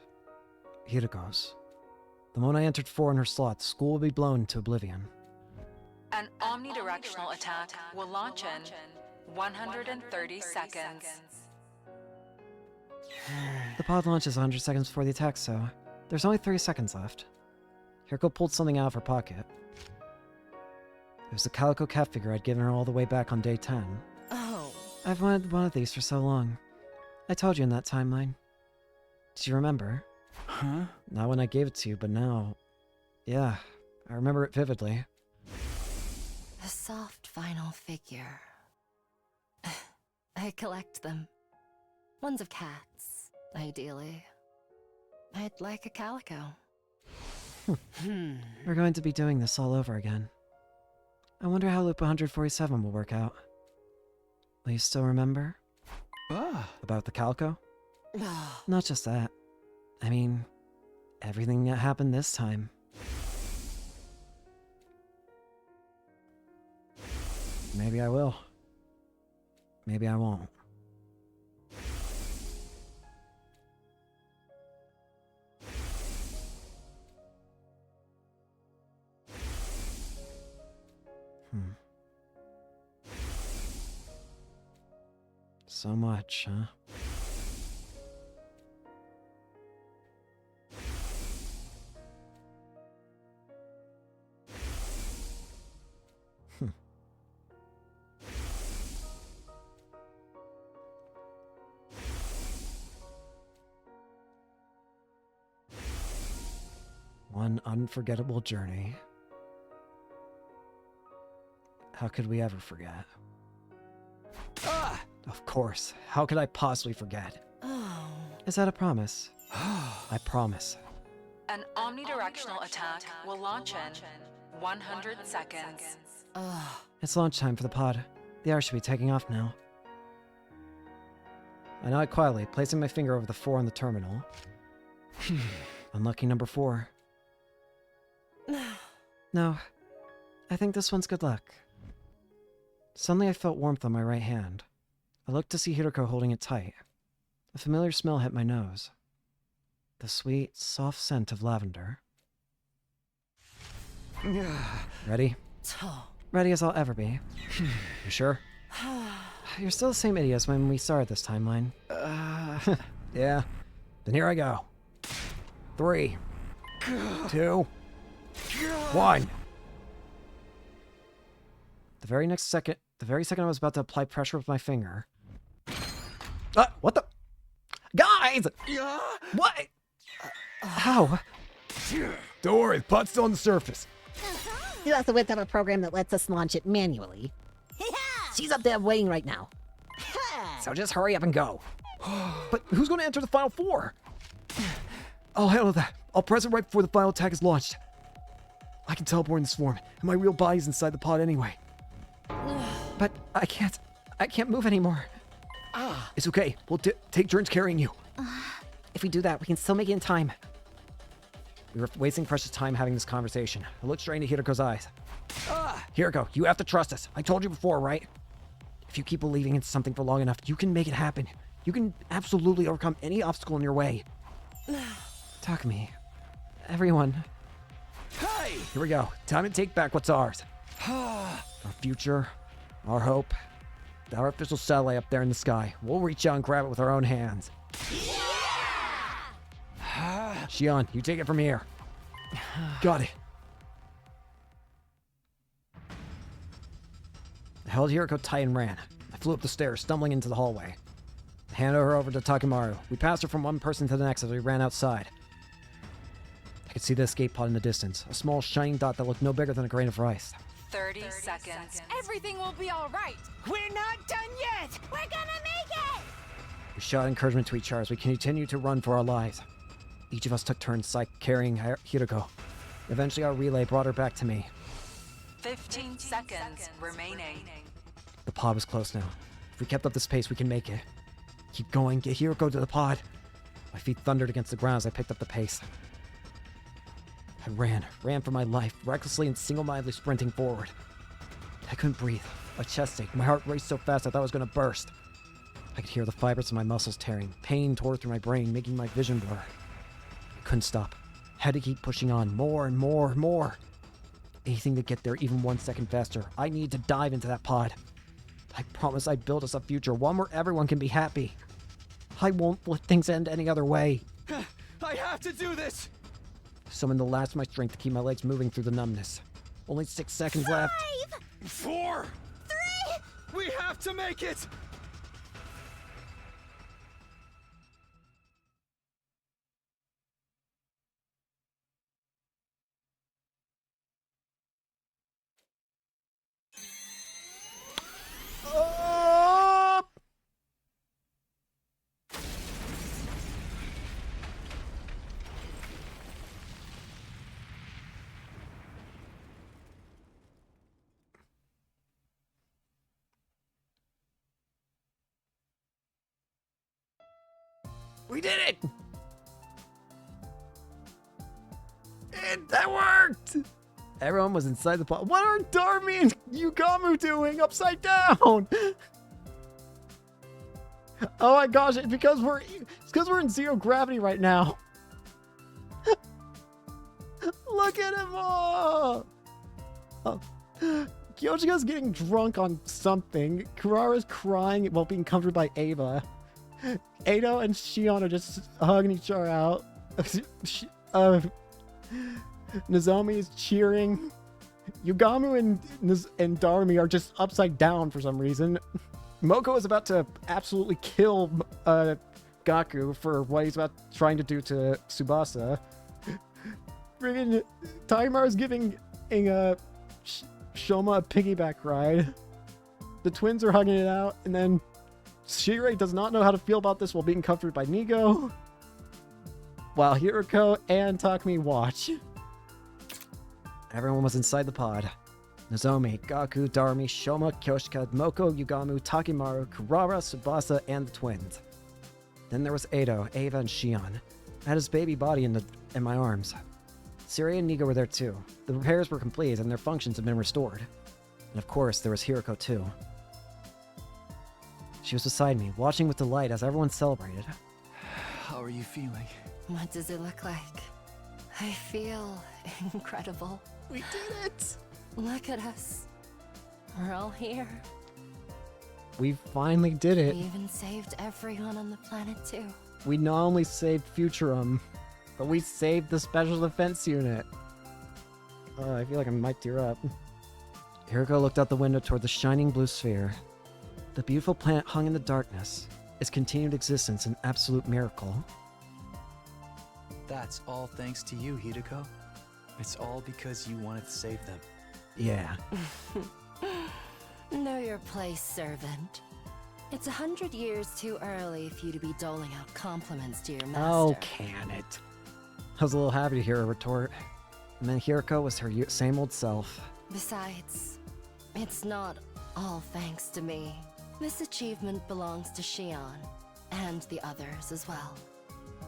Hiroko's. The moment I entered 4 in her slot, school will be blown into oblivion. An omnidirectional attack will launch in 130 seconds. The pod launches 100 seconds before the attack, so there's only 30 seconds left. Hiroko pulled something out of her pocket. It was the calico cat figure I'd given her all the way back on day 10. Oh. I've wanted one of these for so long. I told you in that timeline. Do you remember? Huh? Not when I gave it to you, but now... yeah, I remember it vividly. A soft final figure. I collect them. Ones of cats, ideally. I'd like a calico. We're going to be doing this all over again. I wonder how Loop 147 will work out. Will you still remember? About the calico? Not just that. I mean, everything that happened this time. Maybe I will. Maybe I won't. So much, huh? One unforgettable journey. How could we ever forget? Of course. How could I possibly forget? Oh. Is that a promise? I promise. An omnidirectional attack will launch in 100 seconds. It's launch time for the pod. The hour should be taking off now. I nod quietly, placing my finger over the 4 on the terminal. Unlucky number 4. No, I think this one's good luck. Suddenly I felt warmth on my right hand. I looked to see Hiroko holding it tight. A familiar smell hit my nose. The sweet, soft scent of lavender. Ready? Ready as I'll ever be. You sure? You're still the same idiot as when we started this timeline. Yeah. Then here I go. 3, 2, 1. The very second I was about to apply pressure with my finger. What the? Guys! What? How? Don't worry, the pod's still on the surface. You also whipped up a program that lets us launch it manually. She's up there waiting right now. So just hurry up and go. But who's going to enter the final 4? I'll handle that. I'll press it right before the final attack is launched. I can teleport in this form, and my real body's inside the pod anyway. But I can't move anymore. It's okay. We'll take turns carrying you. If we do that, we can still make it in time. We were wasting precious time having this conversation. I looked straight into Hiroko's eyes. Hiroko, you have to trust us. I told you before, right? If you keep believing in something for long enough, you can make it happen. You can absolutely overcome any obstacle in your way. Takumi. Everyone. Hey! Here we go. Time to take back what's ours. Our future, our hope, the artificial satellite up there in the sky. We'll reach out and grab it with our own hands. Shion, you take it from here. Got it. I held Hiroko tight and ran. I flew up the stairs, stumbling into the hallway. I handed her over to Takimaru. We passed her from one person to the next as we ran outside. I could see the escape pod in the distance, a small shining dot that looked no bigger than a grain of rice. 30 seconds. Everything will be all right. We're not done yet. We're gonna make it. We shot encouragement to each other as we continued to run for our lives. Each of us took turns carrying Hiroko. Eventually our relay brought her back to me. 15 seconds remaining. The pod was close now. If we kept up this pace, we can make it. Keep going, get Hiroko to the pod. My feet thundered against the ground as I picked up the pace. I ran for my life, recklessly and single-mindedly sprinting forward. I couldn't breathe. My chest ached. My heart raced so fast I thought I was going to burst. I could hear the fibers of my muscles tearing. Pain tore through my brain, making my vision blur. I couldn't stop. Had to keep pushing on, more and more and more. Anything to get there even 1 second faster. I need to dive into that pod. I promise I'd build us a future, one where everyone can be happy. I won't let things end any other way. I have to do this! Summoned the last of my strength to keep my legs moving through the numbness. Only 6 seconds left. 4! 3! We have to make it! We did it! That worked! Everyone was inside the pod. What are Darmi and Yugamu doing upside down? Oh my gosh, it's because we're in zero gravity right now. Look at him all! Oh. Kyoshika's getting drunk on something. Kurara's crying while being comforted by Ava. Edo and Shion are just hugging each other out. Nozomi is cheering. Yugamu and Darmi are just upside down for some reason. Moko is about to absolutely kill Gaku for what he's trying to do to Tsubasa. Friggin' Taimar is giving Shoma a piggyback ride. The twins are hugging it out, and then Shirei does not know how to feel about this while being comforted by Nigo, while Hiroko and Takumi watch. Everyone was inside the pod. Nozomi, Gaku, Darmi, Shoma, Kyoshika, Moko, Yugamu, Takimaru, Kurara, Tsubasa, and the twins. Then there was Edo, Ava, and Shion. I had his baby body in my arms. Siri and Nigo were there too. The repairs were complete and their functions had been restored. And of course, there was Hiroko too. She was beside me, watching with delight as everyone celebrated. How are you feeling? What does it look like? I feel incredible. We did it! Look at us. We're all here. We finally did it. We even saved everyone on the planet too. We not only saved Futurum, but we saved the Special Defense Unit. I feel like I might tear up. Hiroko looked out the window toward the shining blue sphere. The beautiful planet hung in the darkness, its continued existence an absolute miracle. That's all thanks to you, Hideko. It's all because you wanted to save them. Yeah. Know your place, servant. It's 100 years too early for you to be doling out compliments to your master. Oh, can it? I was a little happy to hear her retort. And then Hiroko was her same old self. Besides, it's not all thanks to me. This achievement belongs to Shion, and the others as well.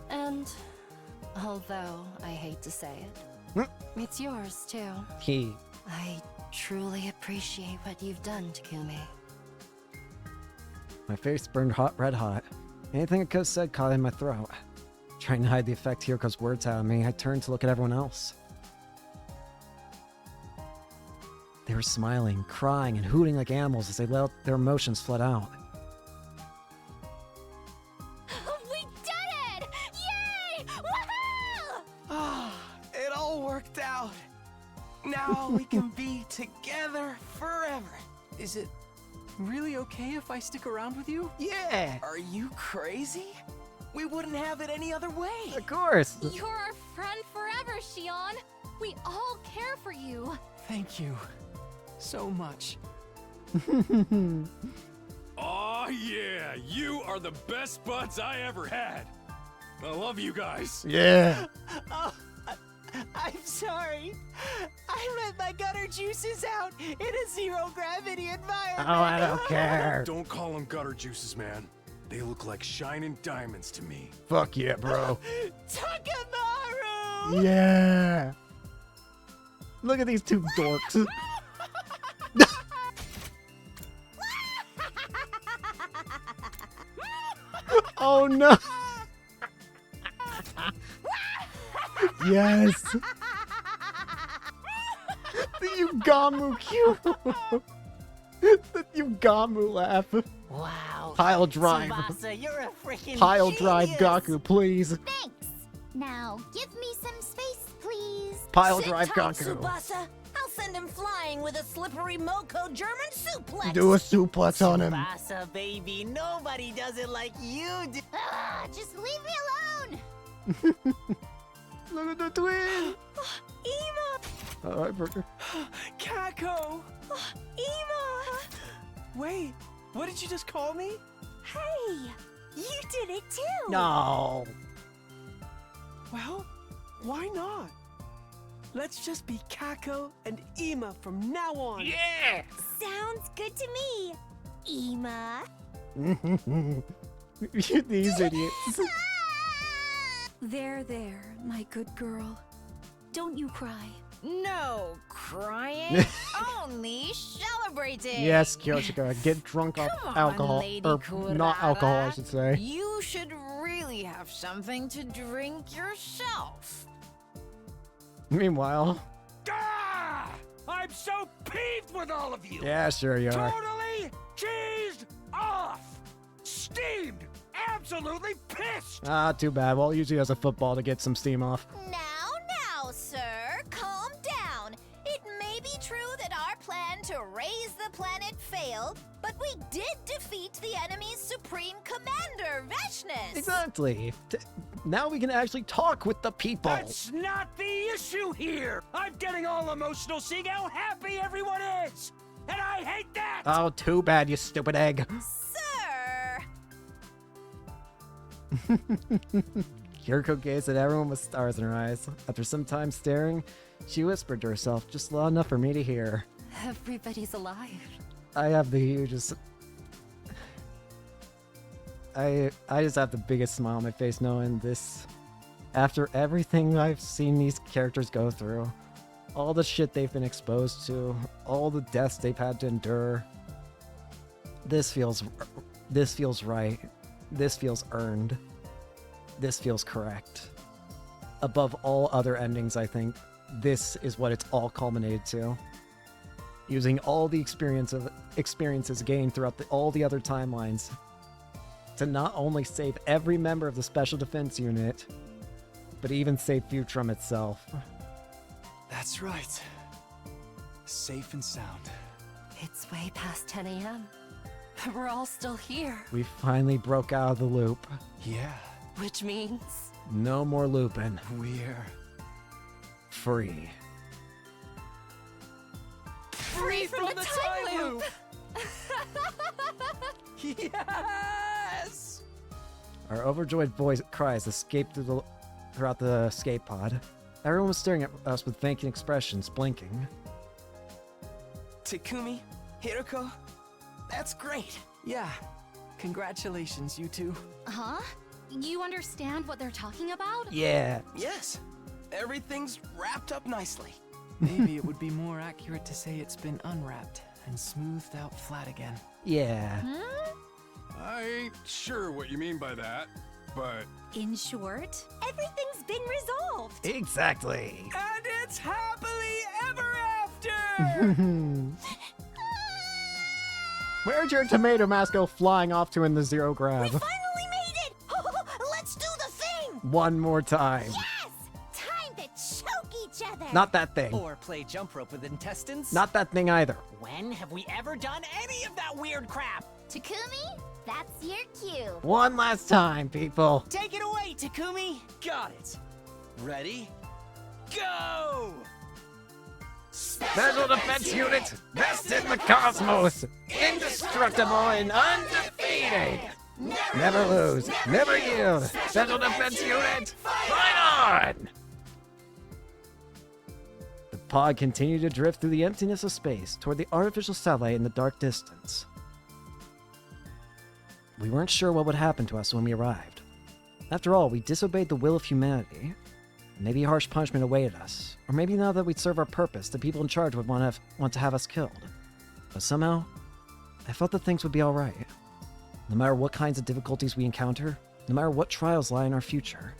And, although I hate to say it, it's yours too. I truly appreciate what you've done, Takumi. My face burned red hot. Anything I could have said caught in my throat. Trying to hide the effect Hiroko's words had on me, I turned to look at everyone else. They were smiling, crying, and hooting like animals as they let their emotions flood out. We did it! Yay! Woohoo! Ah, it all worked out. Now we can be together forever. Is it really okay if I stick around with you? Yeah! Are you crazy? We wouldn't have it any other way. Of course! You're our friend forever, Shion. We all care for you. Thank you so much. Aw, yeah, you are the best buds I ever had. I love you guys. Yeah. Oh, I'm sorry. I let my gutter juices out in a zero-gravity environment. Oh, I don't care. Don't call them gutter juices, man. They look like shining diamonds to me. Fuck yeah, bro. Takamaru! Yeah. Look at these two dorks. Oh no. Yes. The Yugamu cue. The Yugamu laugh. Wow. Pile drive. Tsubasa, you're a freaking Pile drive genius. Gaku, please. Thanks. Now, give me some space, please. Pile Sit drive tight, Gaku. Tsubasa. I'll send him flying with a slippery Moko German suplex. Do a suplex on him. Tsubasa, baby, nobody does it like you do. Just leave me alone. Look at the twin. Ema! Alright, Burger. Kako! Ema! Wait, what did you just call me? Hey, you did it too. No. Well, why not? Let's just be Kako and Ema from now on. Yeah! Sounds good to me. Ema. These idiots. There, my good girl. Don't you cry. No crying, only celebrating. Yes, Kyoshika, get drunk off Come on, alcohol. Lady Or not Kurara. alcohol, I should say. You should really have something to drink yourself. Meanwhile. Ah! I'm so peeved with all of you! Yeah, sure you are. Totally cheesed off! Steamed! Absolutely pissed! Ah, too bad. Well, usually has a football to get some steam off. Now, sir, calm down. It may be true that our plan to raise the planet failed, but we did defeat the enemy's supreme commander, Veshnus. Exactly. Now we can actually talk with the people. That's not the issue here! I'm getting all emotional seeing how happy everyone is! And I hate that! Oh, too bad, you stupid egg. Sir! Kiriko gazed at everyone with stars in her eyes. After some time staring, she whispered to herself, just loud enough for me to hear. Everybody's alive. I have the hugest... I just have the biggest smile on my face knowing this. After everything I've seen these characters go through, all the shit they've been exposed to, all the deaths they've had to endure, this feels right. This feels earned. This feels correct. Above all other endings, I think this is what it's all culminated to. Using all the experiences gained throughout all the other timelines to not only save every member of the Special Defense Unit, but even save Futrum itself. That's right. Safe and sound. It's way past 10 a.m. We're all still here. We finally broke out of the loop. Yeah. Which means... no more looping. We're... free. Free from the time loop! Yes! Our overjoyed voice cries escaped throughout the escape pod. Everyone was staring at us with thanking expressions, blinking. Takumi, Hiroko, that's great. Yeah, congratulations, you two. Huh? You understand what they're talking about? Yeah. Yes, everything's wrapped up nicely. Maybe it would be more accurate to say it's been unwrapped and smoothed out flat again. Yeah. I ain't sure what you mean by that, but... In short, everything's been resolved. Exactly. And it's happily ever after! Where'd your tomato mask go flying off to in the zero grab? We finally made it! Let's do the thing! One more time. Yes! Time to choke each other! Not that thing. Or play jump rope with intestines. Not that thing either. When have we ever done any of that weird crap? Takumi, that's your cue. One last time, people. Take it away, Takumi. Got it. Ready? Go! Special Defense Unit, best in the cosmos, indestructible and undefeated. Never lose, never yield. Special Defense Unit, fight on! The pod continued to drift through the emptiness of space toward the artificial satellite in the dark distance. We weren't sure what would happen to us when we arrived. After all, we disobeyed the will of humanity. Maybe a harsh punishment awaited us, or maybe now that we'd serve our purpose, the people in charge would want to have us killed. But somehow, I felt that things would be alright. No matter what kinds of difficulties we encounter, no matter what trials lie in our future,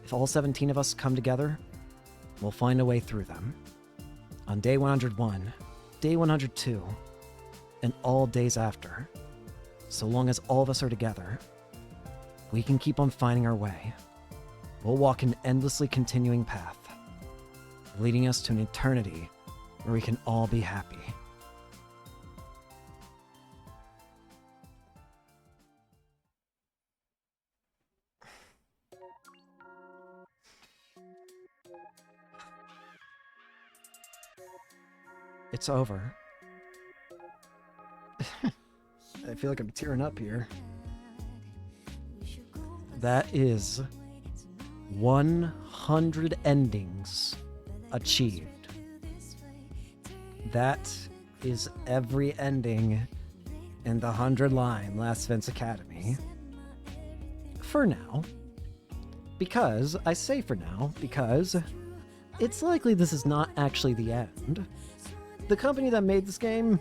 if all 17 of us come together, we'll find a way through them. On day 101, day 102, and all days after, so long as all of us are together, we can keep on finding our way. We'll walk an endlessly continuing path, leading us to an eternity where we can all be happy. It's over. I feel like I'm tearing up here. That is 100 endings achieved. That is every ending in the 100-line Last Defense Academy. For now. Because, I say for now, because it's likely this is not actually the end. The company that made this game,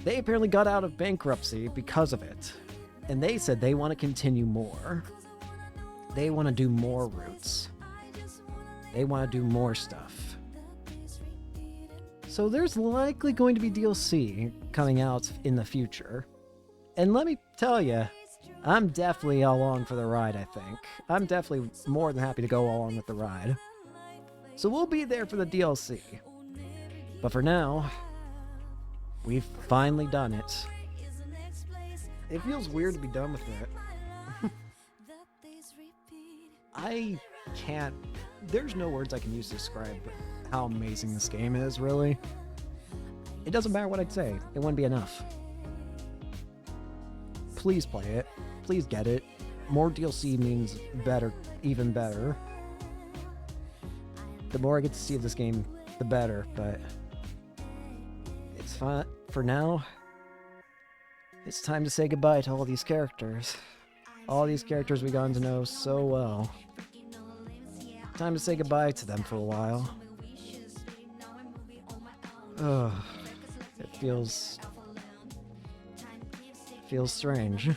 they apparently got out of bankruptcy because of it. And they said they want to continue more. They want to do more routes. They want to do more stuff. So there's likely going to be DLC coming out in the future. And let me tell you, I'm definitely along for the ride, I think. I'm definitely more than happy to go along with the ride. So we'll be there for the DLC. But for now, we've finally done it. It feels weird to be done with it. I can't... There's no words I can use to describe how amazing this game is, really. It doesn't matter what I'd say. It wouldn't be enough. Please play it. Please get it. More DLC means better, even better. The more I get to see of this game, the better, but... It's fine. For now, it's time to say goodbye to all these characters. All these characters we gotten to know so well. Time to say goodbye to them for a while. Ugh. It feels strange.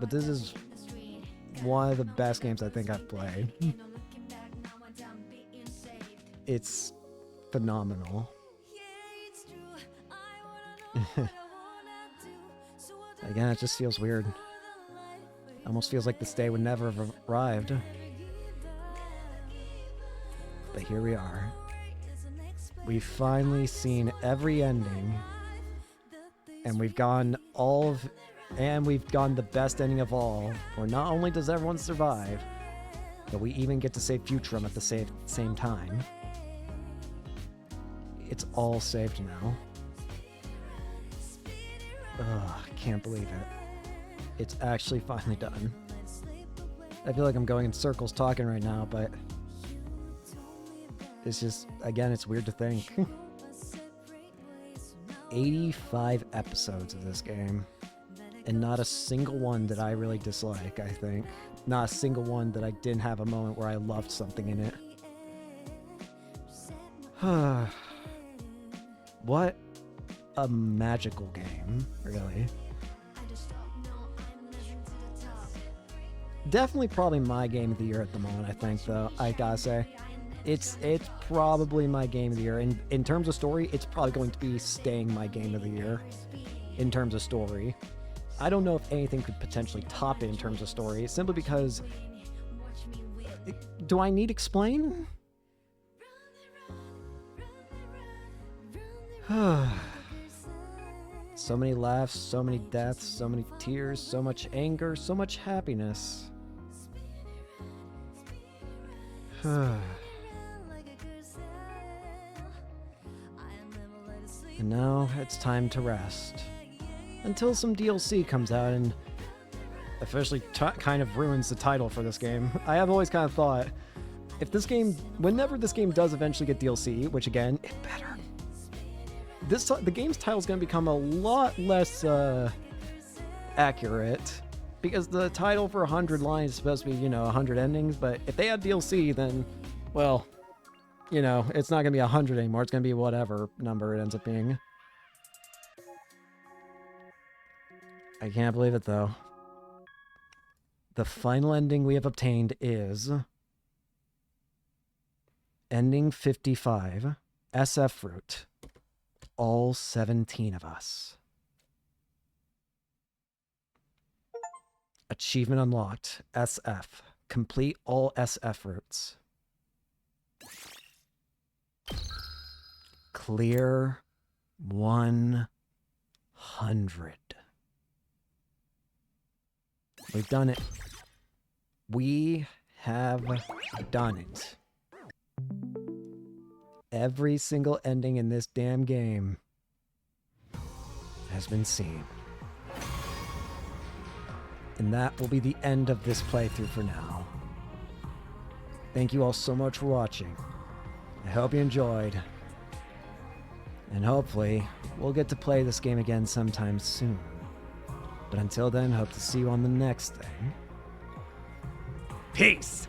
But this is one of the best games I think I've played. it's phenomenal. Again, it just feels weird. Almost feels like this day would never have arrived. But here we are. We've finally seen every ending. And we've gone we've gone the best ending of all. Where not only does everyone survive, but we even get to save Futurum at the same time. It's all saved now. Ugh, can't believe it. It's actually finally done. I feel like I'm going in circles talking right now, but it's just, again, it's weird to think. 85 episodes of this game, and not a single one that I really dislike, I think. Not a single one that I didn't have a moment where I loved something in it. What a magical game, really. Definitely probably my game of the year at the moment, I think, though, I gotta say. It's probably my game of the year. In terms of story, it's probably going to be staying my game of the year. In terms of story. I don't know if anything could potentially top it in terms of story, simply because... Do I need explain? So many laughs, so many deaths, so many tears, so much anger, so much happiness. And now it's time to rest. Until some DLC comes out and officially kind of ruins the title for this game. I have always kind of thought, if this game, whenever this game does eventually get DLC, which again, it better. The game's title is going to become a lot less accurate, because the title for 100 lines is supposed to be, 100 endings, but if they add DLC, then, well, it's not going to be 100 anymore. It's going to be whatever number it ends up being. I can't believe it, though. The final ending we have obtained is... Ending 55, SF Fruit. All 17 of us. Achievement unlocked. SF. Complete all SF routes. Clear 100. We've done it. We have done it. Every single ending in this damn game has been seen. And that will be the end of this playthrough for now. Thank you all so much for watching. I hope you enjoyed. And hopefully, we'll get to play this game again sometime soon. But until then, hope to see you on the next thing. Peace!